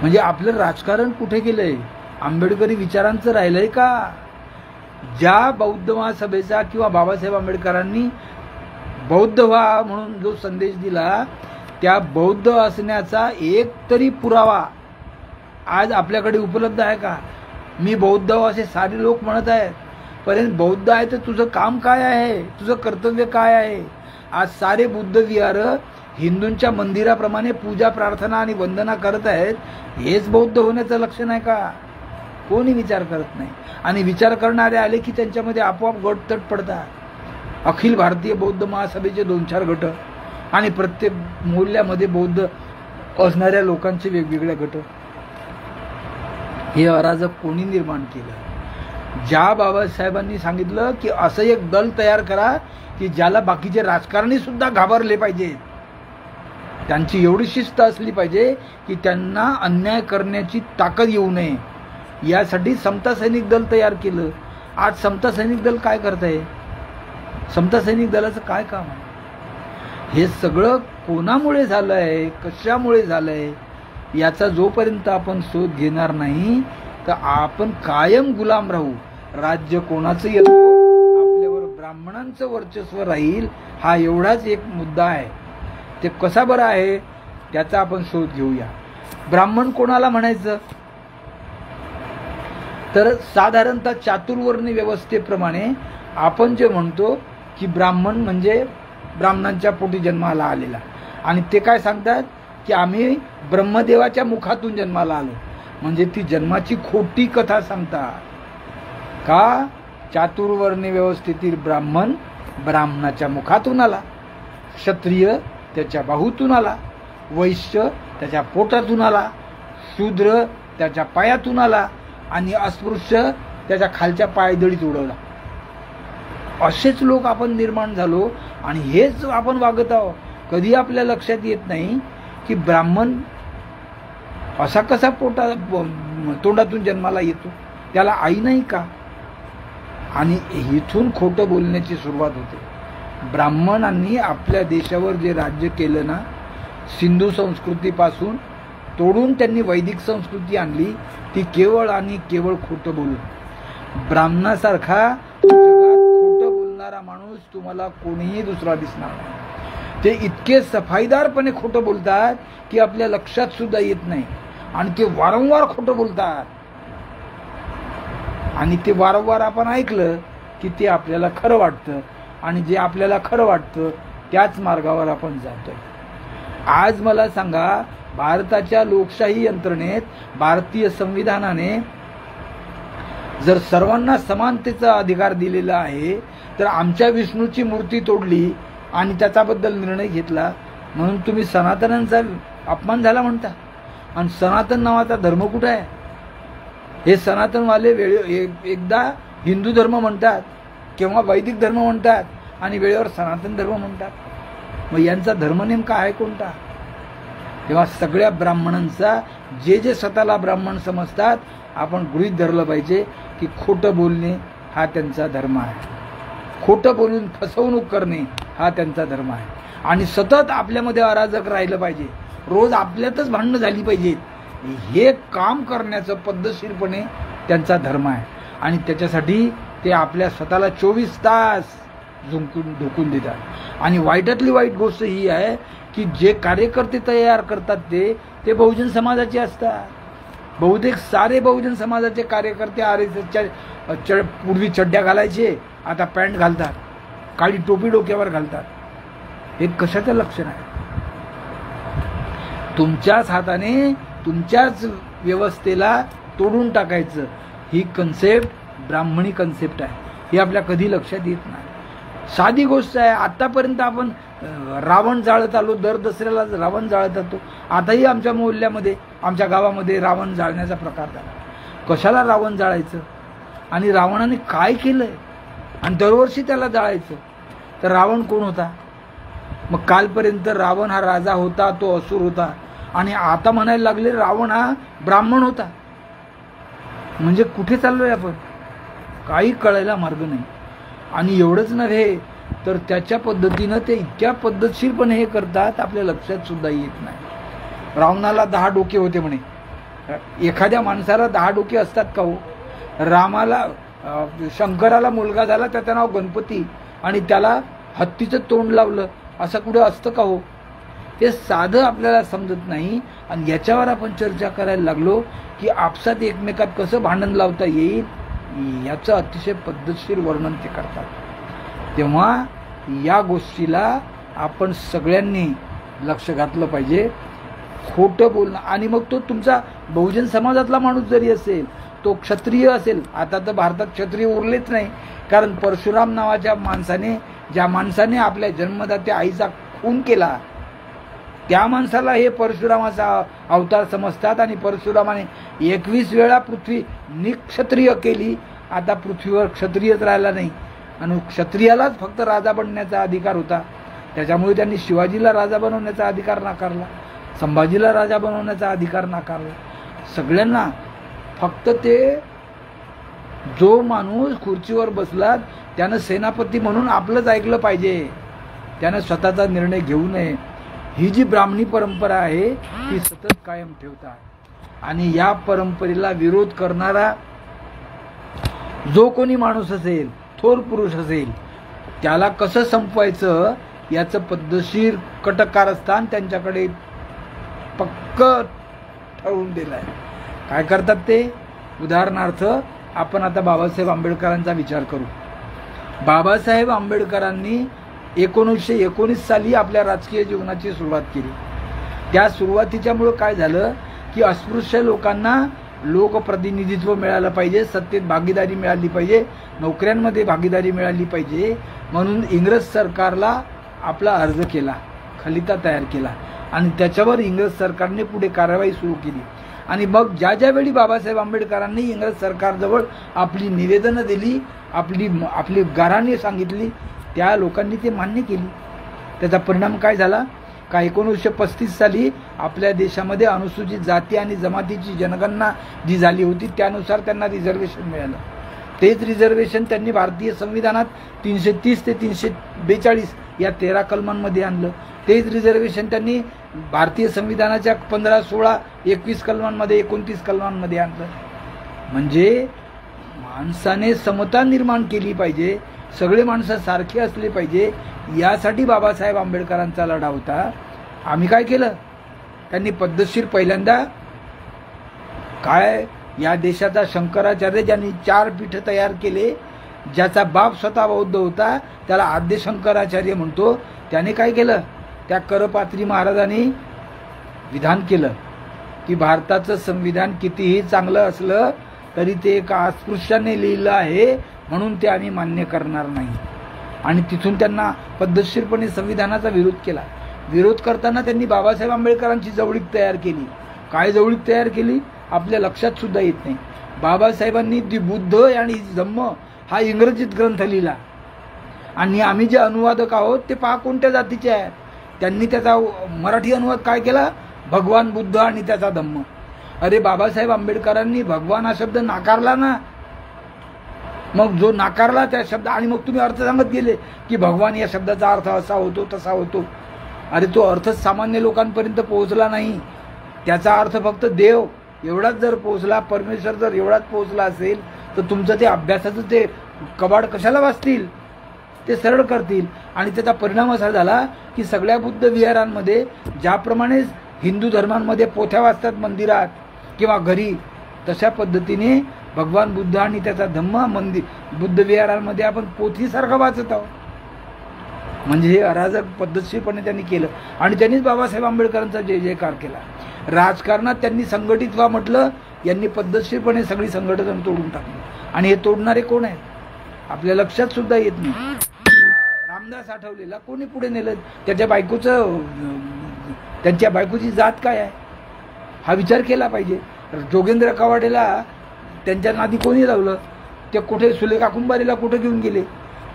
म्हणजे आपलं राजकारण कुठे गेलंय? आंबेडकरी विचारांचं राहिलंय का? ज्या बौद्ध महासभेचा किंवा बाबासाहेब आंबेडकरांनी बौद्ध व्हा म्हणून जो संदेश दिला, त्या बौद्ध असण्याचा एक तरी पुरावा आज आपल्याकडे उपलब्ध आहे का? मी बौद्ध असे सारे लोक म्हणत आहेत, परंतु बौद्ध आहे तर तुझं काम काय आहे? तुझं कर्तव्य काय आहे? आज सारे बुद्ध विहार हिंदूंच्या मंदिराप्रमाणे पूजा, प्रार्थना आणि वंदना करत आहेत. हेच बौद्ध होण्याचं लक्षण आहे का? कोणी विचार करत नाही. आणि विचार करणारे आले की त्यांच्यामध्ये आपोआप गट तट पडतात. अखिल भारतीय बौद्ध महासभेचे 2-4 गट आणि प्रत्येक मोहल्ल्यामध्ये बौद्ध असणाऱ्या लोकांचे वेगवेगळे गट. हे अराजक कोणी निर्माण केलं? ज्या बाबासाहेबांनी सांगितलं की असं एक दल तयार करा की ज्याला बाकीचे राजकारणी सुद्धा घाबरले पाहिजे, त्यांची एवढी शिस्त असली पाहिजे की त्यांना अन्याय करण्याची ताकद येऊ नये, यासाठी समता सैनिक दल तयार केलं. आज समता सैनिक दल काय करत आहे? समता सैनिक दलाचं काय काम आहे? हे सगळं कोणामुळे झालं आहे, कशामुळे झालं आहे, याचा जोपर्यंत आपण शोध घेणार नाही तर आपण कायम गुलाम राहू. राज्य कोणाचं येतो, आपल्यावर ब्राह्मणांचं वर्चस्व राहील, हा एवढाच एक मुद्दा आहे. ते कसा बरं आहे त्याचा आपण शोध घेऊया. ब्राह्मण कोणाला म्हणायचं? तर साधारणतः चातुर्वर्णी व्यवस्थेप्रमाणे आपण जे म्हणतो की ब्राह्मण म्हणजे ब्राह्मणांच्या पोटी जन्माला आलेला, आणि ते काय सांगतात की आम्ही ब्रह्मदेवाच्या मुखातून जन्माला आलो. म्हणजे ती जन्माची खोटी कथा सांगतात का? चातुर्वर्णी व्यवस्थेतील ब्राह्मण ब्राह्मणाच्या मुखातून आला, क्षत्रिय त्याच्या बाहूतून आला, वैश्य त्याच्या पोटातून आला, शूद्र त्याच्या पायातून आला आणि अस्पृश्य त्याच्या खालच्या पायदळीत उडवला. असेच लोक आपण निर्माण झालो आणि हेच आपण वागत आहोत. कधी आपल्या लक्षात येत नाही की ब्राह्मण असा कसा तोंडातून जन्माला येतो, त्याला आई नाही का? आणि इथून खोटं बोलण्याची सुरुवात होते. ब्राह्मणांनी आपल्या देशावर जे राज्य केलं ना, सिंधू संस्कृतीपासून तोडून त्यांनी वैदिक संस्कृती आणली, ती केवळ आणि केवळ खोटं बोलून. ब्राह्मणासारखा जगात खोटं बोलणारा माणूस तुम्हाला कोणीही दुसरा दिसणार नाही. ते इतके सफाईदारपणे खोटं बोलतात की आपल्या लक्षात सुद्धा येत नाही, आणि ते वारंवार खोटं बोलतात, आणि ते वारंवार आपण ऐकलं की ते आपल्याला खरं वाटतं, आणि जे आपल्याला खरं वाटतं त्याच मार्गावर आपण जातोय. आज मला सांगा, भारताच्या लोकशाही यंत्रणेत, भारतीय संविधानाने जर सर्वांना समानतेचा अधिकार दिलेला आहे, तर आमच्या विष्णूची मूर्ती तोडली आणि त्याच्याबद्दल निर्णय घेतला म्हणून तुम्ही सनातनांचा अपमान झाला म्हणता. आणि सनातन नावाचा धर्म कुठे आहे? हे सनातनवाले एकदा हिंदू धर्म म्हणतात, किंवा वैदिक धर्म म्हणतात, आणि वेळेवर सनातन धर्म म्हणतात. मग यांचा धर्म नेमका आहे कोणता? तेव्हा सगळ्या ब्राह्मणांचा, जे जे स्वतःला ब्राह्मण समजतात, आपण गृहीत धरलं पाहिजे की खोटं बोलणे हा त्यांचा धर्म आहे. खोटं बोलून फसवणूक करणे हा त्यांचा धर्म आहे. आणि सतत आपल्यामध्ये अराजक राहिलं पाहिजे, रोज आपल्यातच भांडणं झाली पाहिजेत, हे काम करण्याचं पद्धतशीरपणे त्यांचा धर्म आहे. आणि त्याच्यासाठी ते आपल्या स्वतःला 24 तास ढोकून देतात. आणि वाईटातली वाईट गोष्ट ही आहे की जे कार्यकर्ते तयार करतात ते बहुजन समाजाचे असतात. बहुतेक सारे बहुजन समाजाचे कार्यकर्ते RSSच्या पूर्वी चड्ड्या घालायचे, आता पॅन्ट घालतात, काळी टोपी डोक्यावर घालतात. हे कशाचं लक्षण आहे? तुमच्याच हाताने तुमच्याच व्यवस्थेला तोडून टाकायचं, ही कन्सेप्ट ब्राह्मणी कन्सेप्ट आहे. ही आपल्या कधी लक्षात येत नाही. साधी गोष्ट आहे. आतापर्यंत आपण रावण जाळत आलो, दर दसऱ्याला रावण जाळत होतो. आताही आमच्या मोहल्ल्यामध्ये, आमच्या गावामध्ये रावण जाळण्याचा प्रकार झाला. कशाला रावण जाळायचं आणि रावणाने काय केलंय आणि दरवर्षी त्याला जाळायचं? तर रावण कोण होता? मग कालपर्यंत रावण हा राजा होता, तो असुर होता, आणि आता म्हणायला लागले रावण हा ब्राह्मण होता. म्हणजे कुठे चाललोय आपण? काही कळायला मार्ग नाही. आणि एवढंच नव्हे तर त्याच्या पद्धतीनं ते इतक्या पद्धतशीरपणे हे करतात, आपल्या लक्षात सुद्धा येत नाही. रावणाला 10 डोके होते म्हणे. एखाद्या माणसाला 10 डोके असतात का हो? रामाला, शंकराला मुलगा झाला, त्याचं नाव गणपती, आणि त्याला हत्तीचं तोंड लावलं, असं कुठं असतं का हो? ते साधं आपल्याला समजत नाही. आणि याच्यावर आपण चर्चा करायला लागलो की आपसात एकमेकात कसं भांडण लावता येईल, याचं अतिशय पद्धतशीर वर्णन ते करतात. तेव्हा या गोष्टीला आपण सगळ्यांनी लक्ष घातलं पाहिजे. खोटं बोलणं, आणि मग तो तुमचा बहुजन समाजातला माणूस जरी असेल, तो क्षत्रिय असेल. आता तर भारतात क्षत्रिय उरलेच नाही, कारण परशुराम नावाच्या माणसाने, ज्या माणसाने आपल्या जन्मदात्या आईचा खून केला, त्या माणसाला हे परशुरामाचा अवतार समजतात. आणि परशुरामाने 21 वेळा पृथ्वी निक्षत्रिय केली. आता पृथ्वीवर क्षत्रियच राहिला नाही, आणि क्षत्रियालाच फक्त राजा बनण्याचा अधिकार होता. त्याच्यामुळे त्यांनी शिवाजीला राजा बनवण्याचा अधिकार नाकारला, संभाजीला राजा बनवण्याचा अधिकार नाकारला. सगळ्यांना फक्त ते जो माणूस खुर्चीवर बसला त्यानं सेनापती म्हणून आपलंच ऐकलं पाहिजे, त्यानं स्वतःचा निर्णय घेऊ नये. ही जी ब्राह्मणी परंपरा आहे ती सतत कायम ठेवतात. आणि या परंपरेला विरोध करणारा जो कोणी माणूस असेल, थोर पुरुष असेल, त्याला कसं संपवायचं याचं पद्धतशीर कटक कारस्थान त्यांच्याकडे पक्क ठरवून दिलं आहे. काय करतात ते? उदाहरणार्थ आपण आता बाबासाहेब आंबेडकरांचा विचार करू. बाबासाहेब आंबेडकरांनी 1919 साली आपल्या राजकीय जीवनाची सुरुवात केली. त्या सुरुवातीच्यामुळं काय झालं की अस्पृश्य लोकांना लोकप्रतिनिधित्व मिळालं पाहिजे, सत्तेत भागीदारी मिळाली पाहिजे, नोकऱ्यांमध्ये भागीदारी मिळाली पाहिजे, म्हणून इंग्रज सरकारला आपला अर्ज केला, खलिता तयार केला, आणि त्याच्यावर इंग्रज सरकारने पुढे कारवाई सुरू केली. आणि मग ज्यावेळी बाबासाहेब आंबेडकरांनी इंग्रज सरकारजवळ आपली निवेदनं दिली, आपली गाऱ्हाणे सांगितली, त्या लोकांनी ते मान्य केली. त्याचा परिणाम काय झाला का 1935 साली आपल्या देशामध्ये अनुसूचित जाती आणि जमातीची जनगणना जी झाली होती त्यानुसार त्यांना रिझर्वेशन मिळालं. तेच रिझर्वेशन त्यांनी भारतीय संविधानात 330 ते 342 या 13 कलमांमध्ये आणलं. तेच रिझर्वेशन त्यांनी भारतीय संविधानाच्या 15, 16, 21 कलमांमध्ये, 29 कलमांमध्ये आणलं. म्हणजे माणसाने समता निर्माण केली पाहिजे, सगळे माणसं सारखे असले पाहिजे, यासाठी बाबासाहेब आंबेडकरांचा लढा होता. आम्ही काय केलं? त्यांनी पद्धतशीर पहिल्यांदा काय, या देशाचा शंकराचार्य ज्यांनी 4 पीठ तयार केले, ज्याचा बाप स्वतः बौद्ध होता, त्याला आद्य शंकराचार्य म्हणतो, त्याने काय केलं? त्या करपात्री महाराजांनी विधान केलं की भारताचं संविधान कितीही चांगलं असलं तरी ते एका अस्पृश्याने लिहिलं आहे, म्हणून ते आम्ही मान्य करणार नाही. आणि तिथून त्यांना पद्धतशीरपणे संविधानाचा विरोध केला. विरोध करताना त्यांनी बाबासाहेब आंबेडकरांची जवळीक तयार केली. काय जवळीक तयार केली आपल्या लक्षात सुद्धा येत नाही. बाबासाहेबांनी दी बुद्ध आणि धम्म हा इंग्रजीत ग्रंथ लिहिला, आणि आम्ही जे अनुवादक आहोत ते पहा कोणत्या जातीचे आहेत. त्यांनी त्याचा मराठी अनुवाद काय केला? भगवान बुद्ध आणि त्याचा धम्म. अरे बाबासाहेब आंबेडकरांनी भगवान हा शब्द नाकारला ना, मग जो नाकारला त्या शब्द, आणि मग तुम्ही अर्थ सांगत गेले की भगवान या शब्दाचा अर्थ असा होतो तसा होतो. अरे तो अर्थ सामान्य लोकांपर्यंत पोहोचला नाही. त्याचा अर्थ फक्त देव एवढाच जर पोहोचला, परमेश्वर जर एवढाच पोहोचला असेल तर तुमचं ते अभ्यासाचं ते कबाड कशाला वाचतील? ते सरळ करतील. आणि त्याचा परिणाम असा झाला की सगळ्या बुद्ध विहारांमध्ये ज्याप्रमाणे हिंदू धर्मांमध्ये पोथ्या वाचतात मंदिरात किंवा घरी, तशा पद्धतीने भगवान बुद्ध आणि त्याचा धम्म मंदिर बुद्ध विहारांमध्ये आपण पोथीसारखं वाचत आहोत. म्हणजे हे अराजक पद्धतशीरपणे त्यांनी केलं. आणि त्यांनीच बाबासाहेब आंबेडकरांचा जय जयकार केला. राजकारणात त्यांनी संघटित व्हा म्हटलं, यांनी पद्धतशीरपणे सगळी संघटना तोडून टाकली. आणि हे तोडणारे कोण आहेत आपल्या लक्षात सुद्धा येत नाही. रामदास आठवलेला कोणी पुढे नेलं? त्याच्या बायकोची जात काय आहे हा विचार केला पाहिजे. जोगेंद्र कवाडेला त्यांच्या नादी कोणी लावलं? ते कुठे सुलेखा कुंभारीला कुठे घेऊन गेले?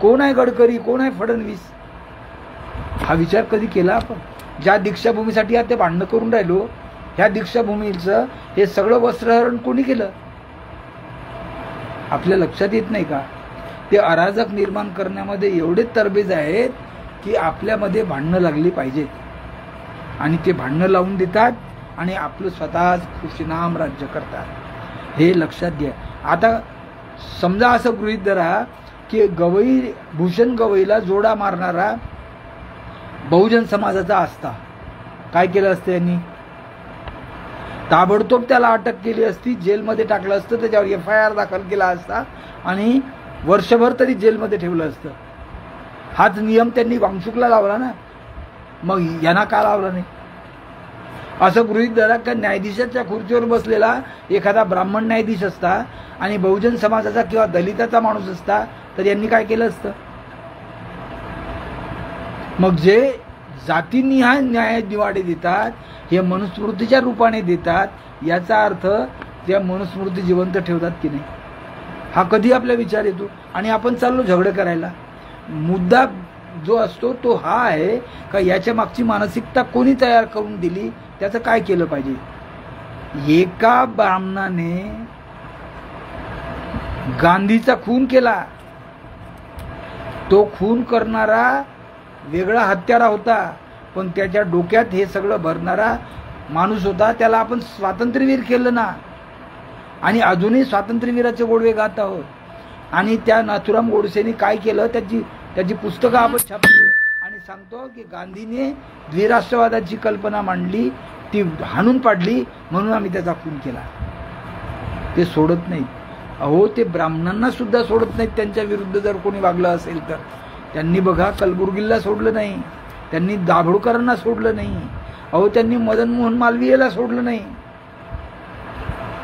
कोण आहे गडकरी, कोण आहे फडणवीस? हा विचार कधी केला आपण? ज्या दीक्षाभूमीसाठी आता भांडणं करून राहिलो, ह्या दीक्षाभूमीचं हे सगळं वस्त्रहरण कोणी केलं आपल्या लक्षात येत नाही का? ते अराजक निर्माण करण्यामध्ये एवढे तरबेज आहेत की आपल्यामध्ये भांडणं लागली पाहिजेत आणि ते भांडणं लावून देतात आणि आपलं स्वतःच खुशीनाम राज्य करतात. हे लक्षात घ्या. आता समजा असं गृहीत धरा की भूषण गवईला जोडा मारणारा बहुजन समाजाचा असता, काय केलं असतं यांनी? ताबडतोब त्याला अटक केली असती, जेलमध्ये टाकलं असतं, त्याच्यावर FIR दाखल केला असता आणि वर्षभर तरी जेलमध्ये ठेवलं असतं. हाच नियम त्यांनी वांगचुकला लावला ना, मग यांना का लावला नाही? असं गृहीत धरा का न्यायाधीशाच्या खुर्चीवर बसलेला एखादा ब्राह्मण न्यायाधीश असता आणि बहुजन समाजाचा किंवा दलिताचा माणूस असता, तर यांनी काय केलं असतं? मग जे जातीनिहाय न्याय निवाडे देतात हे मनुस्मृतीच्या रूपाने देतात, याचा अर्थ त्या मनुस्मृती जिवंत ठेवतात की नाही हा कधी आपला विचार येतो? आणि आपण चाललो झगडं करायला. मुद्दा जो असतो तो हा आहे का याच्या मागची मानसिकता कोणी तयार करून दिली, त्याचं काय केलं पाहिजे? एका ब्राह्मणाने गांधीचा खून केला, तो खून करणारा वेगळा हत्यारा होता, पण त्याच्या डोक्यात हे सगळं भरणारा माणूस होता. त्याला आपण स्वातंत्र्यवीर केलं ना, आणि अजूनही स्वातंत्र्यवीराचे गोडवे गात आहोत. आणि त्या नाथुराम गोडसेने काय केलं, त्याची पुस्तकं आपण छापतो आणि सांगतो की गांधीने द्विराष्ट्रवादाची कल्पना मांडली, ती हाणून पाडली, म्हणून आम्ही त्याचा खून केला. ते सोडत नाहीत. अहो, ते ब्राह्मणांना सुद्धा सोडत नाहीत. त्यांच्या विरुद्ध जर कोणी वागलं असेल तर त्यांनी बघा कलबुर्गीला सोडलं नाही, त्यांनी दाभोळकरांना सोडलं नाही. अहो, त्यांनी मदन मोहन मालवीयला सोडलं नाही,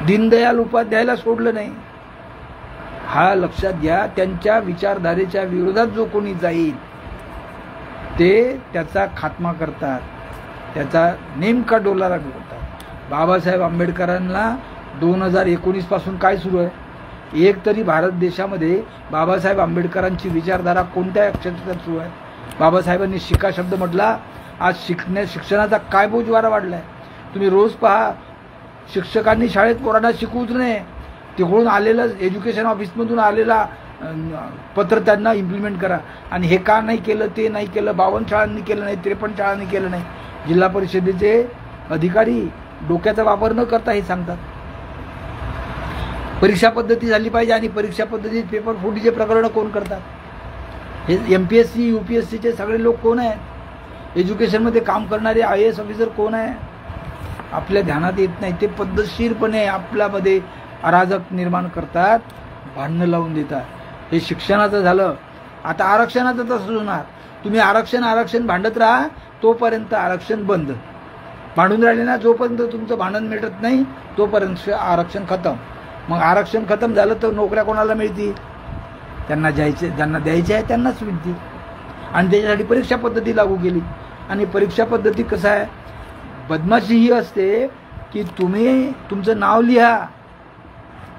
दीनदयाल उपाध्यायला सोडलं नाही. हा लक्षात घ्या. त्यांच्या विचारधारेच्या विरोधात जो कोणी जाईल ते त्याचा खात्मा करतात, त्याचा नेमका डोलारा करतात. बाबासाहेब आंबेडकरांना 2019 पासून काय सुरू आहे? एक तरी भारत देशामध्ये बाबासाहेब आंबेडकरांची विचारधारा कोणत्या क्षेत्रात सुरू आहे? बाबासाहेबांनी शिका शब्द म्हटला. आज शिक्षणाचा काय बोजवारा वाढलाय तुम्ही रोज पहा. शिक्षकांनी शाळेत पोरांना शिकवूच नाही, तिकडून आलेलं एज्युकेशन ऑफिसमधून आलेला पत्र त्यांना इम्प्लिमेंट करा. आणि हे का नाही केलं, ते नाही केलं, 52 शाळांनी केलं नाही, 53 शाळांनी केलं नाही. जिल्हा परिषदेचे अधिकारी डोक्याचा वापर न करता हे सांगतात. परीक्षा पद्धती झाली पाहिजे आणि परीक्षा पद्धतीत पेपर फुटीचे प्रकरण कोण करतात? हे MPSC UPSCचे सगळे लोक कोण आहेत? एज्युकेशनमध्ये काम करणारे IAS ऑफिसर कोण आहे? आपल्या ध्यानात येत नाही. ते पद्धतशीरपणे आपल्यामध्ये अराजक निर्माण करतात, भांडणं लावून देतात. हे शिक्षणाचं झालं. आता आरक्षणाचं तसंच होणार. तुम्ही आरक्षण भांडत राहा, तोपर्यंत आरक्षण बंद. भांडून राहिले ना, जोपर्यंत तुमचं भांडण मिटत नाही तोपर्यंत आरक्षण खतम. मग आरक्षण खतम झालं तर नोकऱ्या कोणाला मिळतील? ज्यांना द्यायचे आहे त्यांनाच मिळतील. आणि त्याच्यासाठी परीक्षा पद्धती लागू केली. आणि परीक्षा पद्धती कसं आहे, बदमाशी ही असते की तुम्ही तुमचं नाव लिहा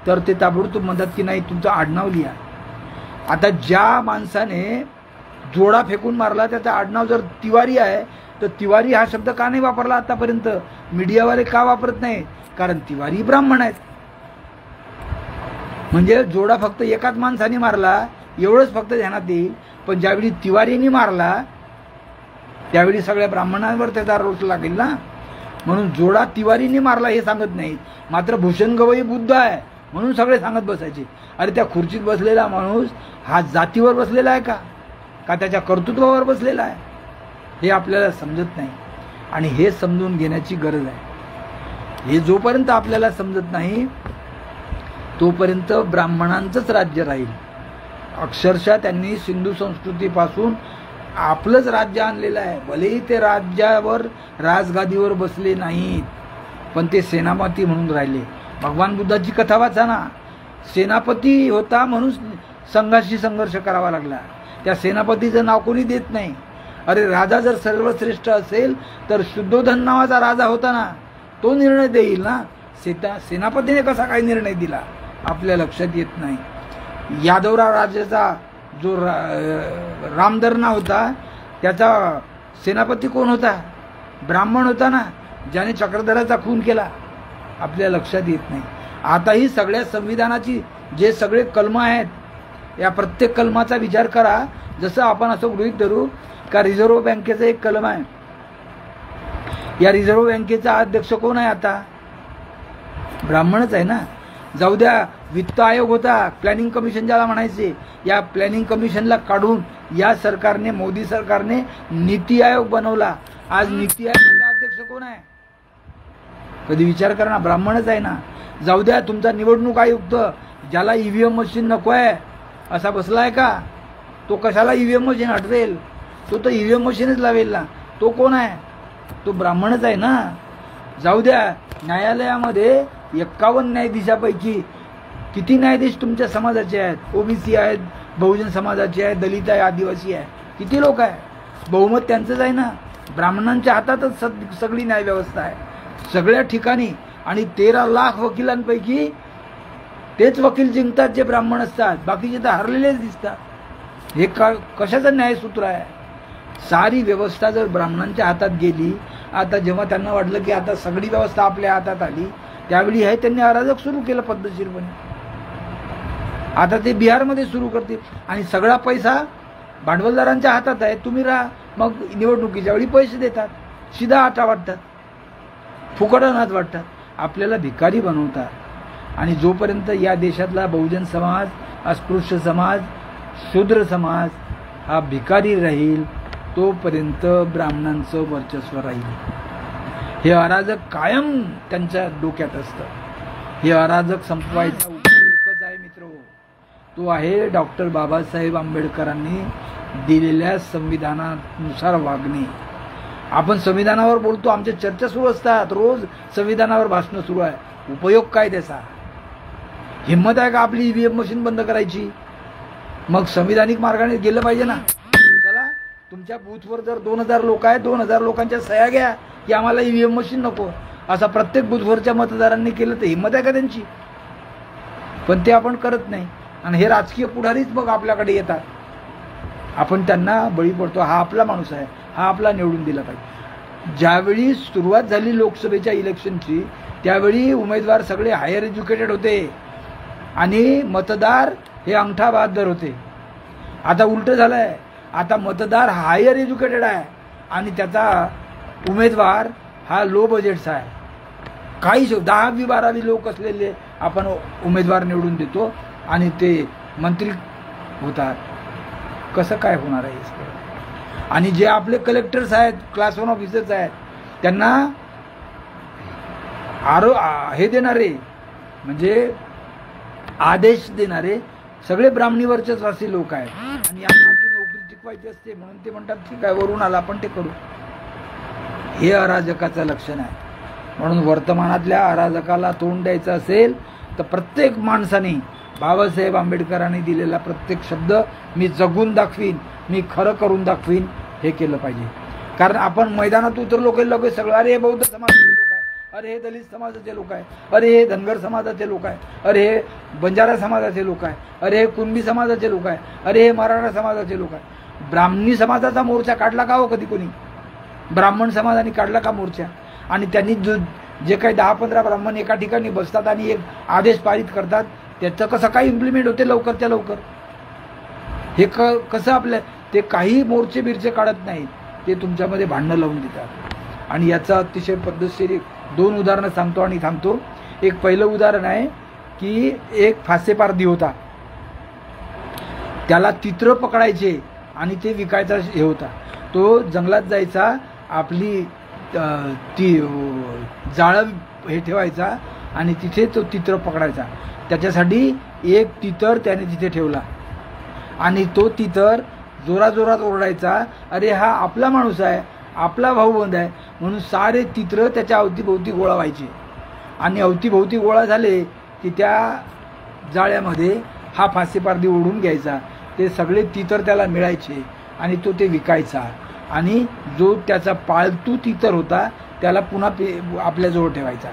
तर ते ताबडतोब म्हणतात की नाही तुमचं आडनाव लिहा. आता ज्या माणसाने जोडा फेकून मारला त्याचं आडनाव जर तिवारी आहे तर तिवारी हा शब्द का नाही वापरला आतापर्यंत? मीडियावाले का वापरत नाही? कारण तिवारी ब्राह्मण आहेत. म्हणजे जोडा फक्त एकाच माणसाने मारला एवढंच फक्त ध्यानात येईल, पण ज्यावेळी तिवारीने मारला त्यावेळी सगळ्या ब्राह्मणांवर त्याचा रोष लागेल ना. म्हणून जोडा तिवारीने मारला हे सांगत नाहीत. मात्र भूषण गवई बुद्ध आहे म्हणून सगळे सांगत बसायचे. अरे त्या खुर्चीत बसलेला माणूस हा जातीवर बसलेला आहे का? का त्याच्या कर्तृत्वावर बसलेला आहे? हे आपल्याला समजत नाही आणि हे समजून घेण्याची गरज आहे. हे जोपर्यंत आपल्याला समजत नाही तोपर्यंत ब्राह्मणांचंच राज्य राहील. अक्षरशः त्यांनी सिंधू संस्कृतीपासून आपलंच राज्य आणलेलं आहे. भलेही ते राज्यावर राजगादीवर बसले नाहीत पण ते सेनापती म्हणून राहिले. भगवान बुद्धाची कथा वाचा ना, सेनापती होता म्हणून संघाशी संघर्ष करावा लागला. त्या सेनापतीचं नाव कोणी देत नाही. अरे राजा जर सर्वश्रेष्ठ असेल तर शुद्धोधन नावाचा राजा होता ना, तो निर्णय देईल ना. सेनापतीने कसा काय निर्णय दिला आपल्या लक्षात येत नाही. यादवराव राजाचा जो रामदर्ना होता त्याचा सेनापती कोण होता? ब्राह्मण होता ना, ज्याने चक्रधराचा खून केला. आपल्या लक्षात येत नाही. आताही सगळ्या संविधानाची जे सगळे कलम आहेत या प्रत्येक कलमाचा विचार करा. जसं आपण असं गृहीत धरू का रिझर्व्ह बँकेचा एक कलम आहे. या रिझर्व्ह बँकेचा अध्यक्ष कोण आहे? आता ब्राह्मणच आहे ना. जाऊ द्या, वित्त आयोग होता, प्लॅनिंग कमिशन ज्याला म्हणायचे, या प्लॅनिंग कमिशनला काढून या सरकारने, मोदी सरकारने नीती आयोग बनवला. आज नीती आयोगाचा अध्यक्ष कोण आहे? कधी विचार करा ना, ब्राह्मणच आहे ना. जाऊ द्या, तुमचा निवडणूक आयुक्त ज्याला ईव्हीएम मशीन नको आहे असा बसलाय का? तो कशाला ईव्हीएम मशीन हटवेल? तो तर ईव्हीएम मशीनच लावेल ना. तो कोण आहे? तो ब्राह्मणच आहे ना. जाऊ द्या, न्यायालयामध्ये 51 न्यायाधीशापैकी किती न्यायाधीश तुमच्या समाजाचे आहेत? ओबीसी आहेत, बहुजन समाजाचे आहेत, दलित आहे, आदिवासी आहे. किती लोक आहे? बहुमत त्यांचंच आहे ना. ब्राह्मणांच्या हातातच सगळी न्यायव्यवस्था आहे सगळ्या ठिकाणी. आणि 13 लाख वकिलांपैकी तेच वकील जिंकतात जे ब्राह्मण असतात, बाकीचे तर हरलेलेच दिसतात. हे कशाचं न्यायसूत्र आहे? सारी व्यवस्था जर ब्राह्मणांच्या हातात गेली, आता जेव्हा त्यांना वाटलं की आता सगळी व्यवस्था आपल्या हातात आली, त्यावेळी हे त्यांनी अराजक सुरू केलं पद्धतशीरपणे. आता ते बिहारमध्ये सुरू करतील आणि सगळा पैसा भांडवलदारांच्या हातात आहे. तुम्ही राहा, मग निवडणुकीच्या वेळी पैसे देतात, सीधा आटा वाटतात, फुकट अनाथ वाटतात, आपल्याला भिकारी बनवतात. आणि जोपर्यंत या देशातला बहुजन समाज, अस्पृश्य समाज, शूद्र समाज हा भिकारी राहील तोपर्यंत ब्राह्मणांचं वर्चस्व राहील. हे अराजक कायम त्यांच्या डोक्यात असतं. हे अराजक संपवायचा उपाय एकच आहे मित्र, तो आहे डॉक्टर बाबासाहेब आंबेडकरांनी दिलेल्या संविधानानुसार वागणे. आपण संविधानावर बोलतो, आमच्या चर्चा सुरू असतात, रोज संविधानावर भाषणं सुरू आहे. उपयोग काय त्याचा? हिंमत आहे का आपली ईव्हीएम मशीन बंद करायची? मग संविधानिक मार्गाने गेलं पाहिजे ना. चला, तुमच्या बूथवर जर 2000 लोक आहेत, 2000 लोकांच्या सह्या घ्या की आम्हाला ईव्हीएम मशीन नको, असा प्रत्येक बूथवरच्या मतदारांनी केलं तर हिंमत आहे का त्यांची? पण ते आपण करत नाही. आणि हे राजकीय पुढारीच मग आपल्याकडे येतात, आपण त्यांना बळी पडतो. हा आपला माणूस आहे, हा आपला निवडून दिला पाहिजे. ज्यावेळी सुरुवात झाली लोकसभेच्या इलेक्शनची त्यावेळी उमेदवार सगळे हायर एज्युकेटेड होते आणि मतदार हे अंगठा बहादर होते. आता उलट झालंय, आता मतदार हायर एज्युकेटेड आहे आणि त्याचा उमेदवार हा लो बजेटचा आहे. काही 10वी 12वी लोक असलेले आपण उमेदवार निवडून देतो आणि ते मंत्री होतात. कसं काय होणार आहे? आणि जे आपले कलेक्टर्स आहेत, क्लास 1 ऑफिसर्स आहेत, त्यांना हे देणारे म्हणजे आदेश देणारे सगळे ब्राह्मणी वर्चस्वासी लोक आहेत. आणि यांना आपली नोकरी टिकवायची असते म्हणून ते म्हणतात ठीक आहे, वरून आला आपण ते करू. हे अराजकाचं लक्षण आहे. म्हणून वर्तमानातल्या अराजकाला तोंड द्यायचं असेल तर प्रत्येक माणसाने बाबासाहेब आंबेडकरांनी दिलेला प्रत्येक शब्द मी जगून दाखवीन, मी खरं करून दाखवीन, हे केलं पाहिजे. कारण आपण मैदानात उतरलो की लोक सगळं अरे हे बौद्ध समाजाचे लोक आहे, अरे हे दलित समाजाचे लोक आहे, अरे हे धनगर समाजाचे लोक आहे, अरे हे बंजारा समाजाचे लोक आहे, अरे हे कुणबी समाजाचे लोक आहे, अरे हे मराठा समाजाचे लोक आहे. ब्राह्मणी समाजाचा मोर्चा काढला का हो कधी कोणी? ब्राह्मण समाजाने काढला का मोर्चा? आणि त्यांनी जे काही 10-15 ब्राह्मण एका ठिकाणी बसतात आणि एक आदेश पारित करतात, त्याचं कसं काय इम्प्लिमेंट होते लवकरच्या लवकर? हे कसं आपलं ते काही मोर्चे बिरचे काढत नाहीत, ते तुमच्यामध्ये भांडणं लावून देतात. आणि याचा अतिशय पद्धतशीर 2 उदाहरणं सांगतो आणि थांबतो. एक पहिलं उदाहरण आहे की एक फासेपारधी होता, त्याला तित्र पकडायचे आणि ते विकायचा हे होता. तो जंगलात जायचा, आपली ती जाळं हे ठेवायचा आणि तिथे तो तितर पकडायचा. त्याच्यासाठी एक तितर त्याने तिथे ठेवला आणि तो तितर जोराजोरात ओरडायचा, अरे हा आपला माणूस आहे, आपला भाऊबंद आहे. म्हणून सारे तित्र त्याच्या अवतीभोवती गोळा व्हायचे आणि अवतीभोवती गोळा झाले की त्या जाळ्यामध्ये हा फासेपारदी ओढून घ्यायचा. ते सगळे तितर त्याला मिळायचे आणि तो ते विकायचा. आणि जो त्याचा पाळतू तितर होता त्याला पुन्हा आपल्याजवळ ठेवायचा.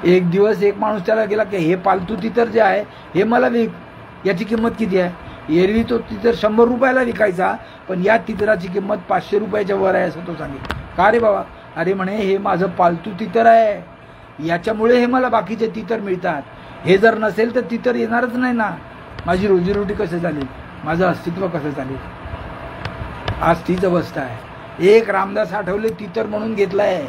एक दिवस एक माणूस त्याला गेला की हे पालतू तितर जे आहे हे मला विक, याची किंमत किती आहे? एरवी तो तितर 100 रुपयाला विकायचा, पण या तितराची किंमत 500 रुपयाच्या वर आहे असं तो सांगे. का रे बाबा? अरे म्हणे हे माझं पालतू तितर आहे, याच्यामुळे हे मला बाकीचे तितर मिळतात. हे जर नसेल तर तितर येणारच नाही ना. माझी रोजीरोटी कसं चालेल, माझं अस्तित्व कसं चालेल? आज तीच अवस्था आहे. एक रामदास आठवले तितर म्हणून घेतलाय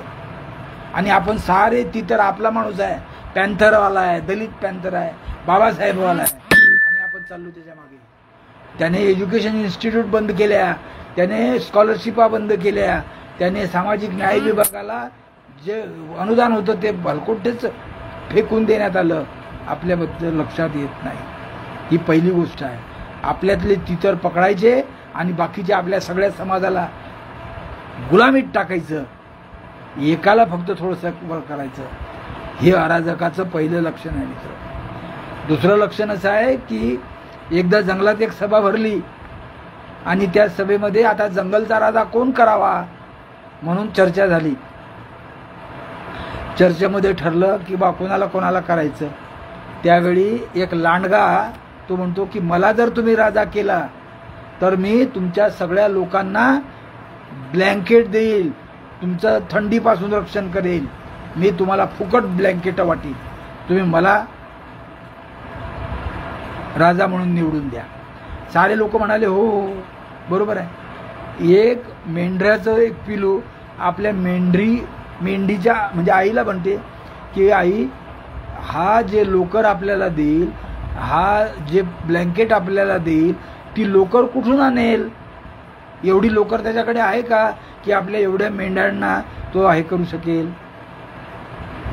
आणि आपण सारे तितर आपला माणूस आहे, पॅन्थरवाला आहे, दलित पॅन्थर आहे, बाबासाहेबवाला आहे आणि आपण चाललो त्याच्या मागे. त्याने एज्युकेशन इन्स्टिट्यूट बंद केल्या, त्याने स्कॉलरशिपा बंद केल्या, त्याने सामाजिक न्याय विभागाला जे अनुदान होतं ते भलकोटेच फेकून देण्यात आलं. आपल्याबद्दल लक्षात येत नाही. ही पहिली गोष्ट आहे. आपल्यातले तितर पकडायचे आणि बाकीचे आपल्या सगळ्या समाजाला गुलामीत टाकायचं, एकाला फक्त थोडंसं वर करायचं. हे अराजकाचं पहिलं लक्षण आहे मित्र. दुसरं लक्षण असं आहे की एकदा जंगलात एक सभा भरली आणि त्या सभेमध्ये आता जंगलचा राजा कोण करावा म्हणून चर्चा झाली. चर्चेमध्ये ठरलं की बा कोणाला कोणाला करायचं. त्यावेळी एक लांडगा तो म्हणतो की मला जर तुम्ही राजा केला तर मी तुमच्या सगळ्या लोकांना ब्लँकेट देईल, तुमचं थंडीपासून रक्षण करेल, मी तुम्हाला फुकट ब्लँकेट वाटील, तुम्ही मला राजा म्हणून निवडून द्या. सारे लोक म्हणाले हो हो बरोबर आहे. एक मेंढऱ्याचं एक पिलू आपल्या मेंढीच्या म्हणजे आईला म्हणते की आई हा जे लोकर आपल्याला देईल, हा जे ब्लँकेट आपल्याला देईल, ती लोकर कुठून आणेल? एवढी लोकर त्याच्याकडे आहे का की आपल्या एवढ्या मेंढ्यांना तो हे करू शकेल?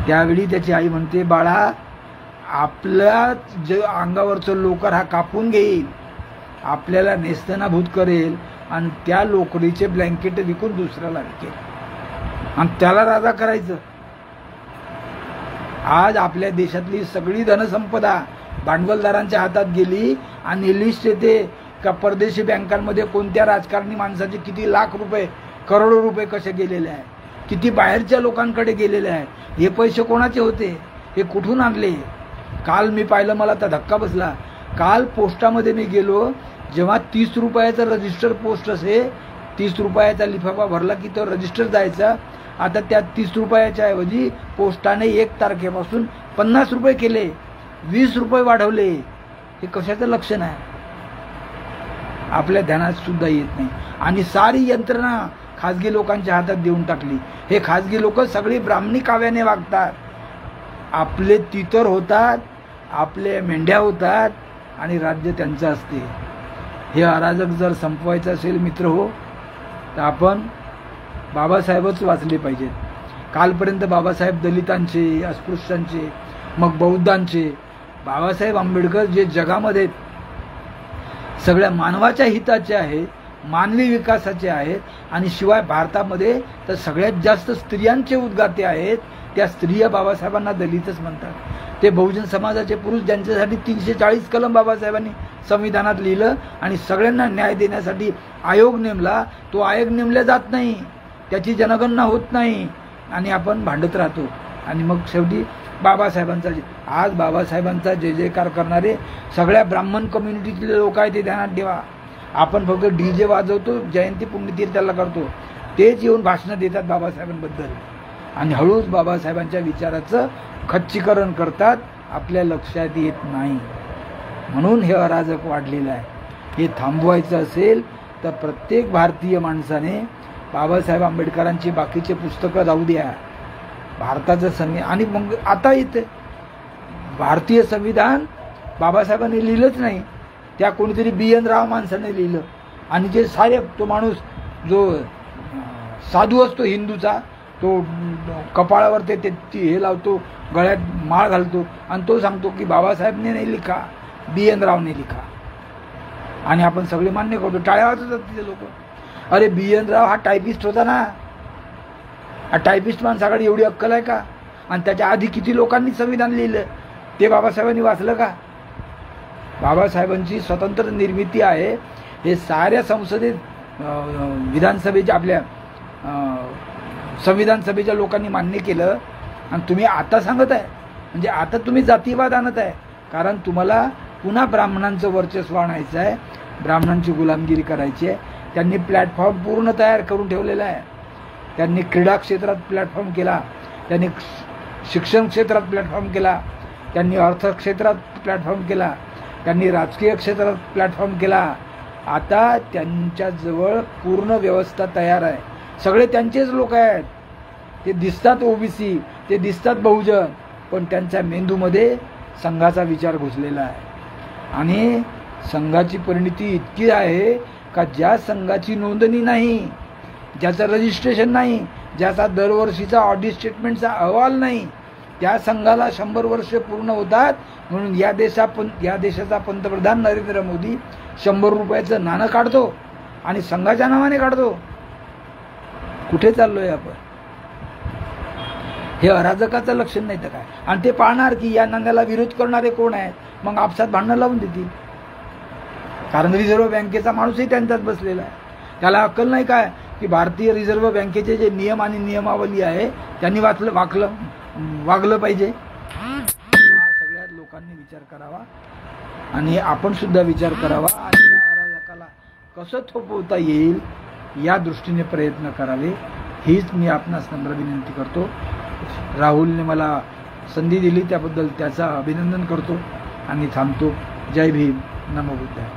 त्यावेळी त्याची आई म्हणते बाळा आपल्या जे अंगावरचं लोकर हा कापून घेईल, आपल्याला नेस्तनाभूत करेल आणि त्या लोकरीचे ब्लँकेट विकून दुसऱ्याला विकेल आणि त्याला राजा करायचं. आज आपल्या देशातली सगळी धनसंपदा भांडवलदारांच्या हातात गेली आणि लिस्ट येते का परदेशी बँकांमध्ये कोणत्या राजकारणी माणसाचे किती लाख रुपये करोडो रुपये कसे गेलेले आहे, किती बाहेरच्या लोकांकडे गेलेले आहे. हे पैसे कोणाचे होते, हे कुठून आणले? काल मी पाहिलं, मला तर धक्का बसला. काल पोस्टामध्ये मी गेलो, जेव्हा 30 रुपयाचं रजिस्टर पोस्ट असे, 30 रुपयाचा लिफाफा भरला की तो रजिस्टर जायचा. आता त्या 30 रुपयाच्या ऐवजी पोस्टाने 1 तारखेपासून 50 रुपये केले, 20 रुपये वाढवले. हे कशाचं लक्षण आहे? आपल्या ध्यानात सुद्धा येत नाही. आणि सारी यंत्रणा खाजगी लोकांच्या हातात देऊन टाकली. हे खाजगी लोक सगळी ब्राह्मणी काव्याने वागतात, आपले तितर होतात, आपले मेंढ्या होतात आणि राज्य त्यांचं असते. हे अराजक जर संपवायचं असेल मित्र हो, तर आपण बाबासाहेबच वाचले पाहिजेत. कालपर्यंत बाबासाहेब दलितांचे, अस्पृश्यांचे, मग बौद्धांचे. बाबासाहेब आंबेडकर जे जगामध्ये सगळ्या मानवाच्या हिताचे आहेत, मानवी विकासाचे आहेत आणि शिवाय भारतामध्ये तर सगळ्यात जास्त स्त्रियांचे उद्गाते आहेत. त्या स्त्रिया बाबासाहेबांना दलितच म्हणतात. ते बहुजन समाजाचे पुरुष ज्यांच्यासाठी 340 कलम बाबासाहेबांनी संविधानात लिहिलं आणि सगळ्यांना न्याय देण्यासाठी आयोग नेमला. तो आयोग नेमला जात नाही, त्याची जनगणना होत नाही आणि आपण भांडत राहतो. आणि मग शेवटी बाबासाहेबांचा आज बाबासाहेबांचा जय जयकार करणारे सगळ्या ब्राह्मण कम्युनिटीतले लोक आहेत, ते ध्यानात ठेवा. आपण फक्त डीजे वाजवतो, जयंती पुण्यतीर्थाला करतो, तेच येऊन भाषणं देतात बाबासाहेबांबद्दल आणि हळूच बाबासाहेबांच्या विचाराचं खच्चीकरण करतात, आपल्या लक्षात येत नाही. म्हणून हे अराजक वाढलेलं आहे. हे थांबवायचं असेल तर प्रत्येक भारतीय माणसाने बाबासाहेब आंबेडकरांची बाकीचे पुस्तकं जाऊ द्या, भारताचं संविधान. आणि मग आता इथे भारतीय संविधान बाबासाहेबांनी लिहिलंच नाही, त्या कोणीतरी BN राव माणसाने लिहिलं. आणि जे सारे तो माणूस जो साधू असतो हिंदूचा, तो कपाळावर ते हे लावतो, गळ्यात माळ घालतो आणि तो सांगतो की बाबासाहेबने नाही लिखा, BN रावने लिखा. आणि आपण सगळे मान्य करतो, टाळ्या वाजवतात तिथे लोक. अरे BN राव हा टायपिस्ट होता ना. हा टायपिस्ट माणसाकडे एवढी अक्कल आहे का? आणि त्याच्या आधी किती लोकांनी संविधान लिहिलं ते बाबासाहेबांनी वाचलं का? बाबासाहेबांची स्वतंत्र निर्मिती आहे हे साऱ्या संसदेत, विधानसभेच्या, आपल्या संविधान सभेच्या लोकांनी मान्य केलं. आणि तुम्ही आता सांगत आहे, म्हणजे आता तुम्ही जातीवाद आणत आहे. कारण तुम्हाला पुन्हा ब्राह्मणांचं वर्चस्व आणायचं आहे, ब्राह्मणांची गुलामगिरी करायची आहे. त्यांनी प्लॅटफॉर्म पूर्ण तयार करून ठेवलेला आहे. त्यांनी क्रीडा क्षेत्रात प्लॅटफॉर्म केला, त्यांनी शिक्षण क्षेत्रात प्लॅटफॉर्म केला, त्यांनी अर्थ क्षेत्रात प्लॅटफॉर्म केला, त्यांनी राजकीय क्षेत्रात प्लॅटफॉर्म केला. आता त्यांच्याजवळ पूर्ण व्यवस्था तयार आहे. सगळे त्यांचेच लोक आहेत. ते दिसतात OBC, ते दिसतात बहुजन, पण त्यांच्या मेंदूमध्ये संघाचा विचार घुसलेला आहे. आणि संघाची परिणिती इतकी आहे का ज्या संघाची नोंदणी नाही, ज्याचं रजिस्ट्रेशन नाही, ज्याचा दरवर्षीचा ऑडिट स्टेटमेंटचा अहवाल नाही, त्या संघाला 100 वर्ष पूर्ण होतात. म्हणून या देशाचा पंतप्रधान नरेंद्र मोदी 100 रुपयाचं नाणं काढतो आणि संघाच्या नावाने काढतो. कुठे चाललोय आपण? हे अराजकाचं लक्षण नाही तर काय? आणि ते पाहणार की या नाण्याला विरोध करणारे कोण आहेत, मग आपसात भांडणं लावून देतील. कारण रिझर्व्ह बँकेचा माणूसही त्यांच्यात बसलेला आहे. त्याला अक्कल नाही काय की भारतीय रिझर्व्ह बँकेचे जे नियम आणि नियमावली आहे त्यांनी वागलं पाहिजे. हा सगळ्या लोकांनी विचार करावा आणि आपण सुद्धा विचार करावा आणि या अराजकाला कसं थोपवता येईल या दृष्टीने प्रयत्न करावे, हीच मी आपणास नम्र विनंती करतो. राहुलने मला संधी दिली त्याबद्दल त्याचं अभिनंदन करतो आणि थांबतो. जय भीम, नमो बुद्धाय.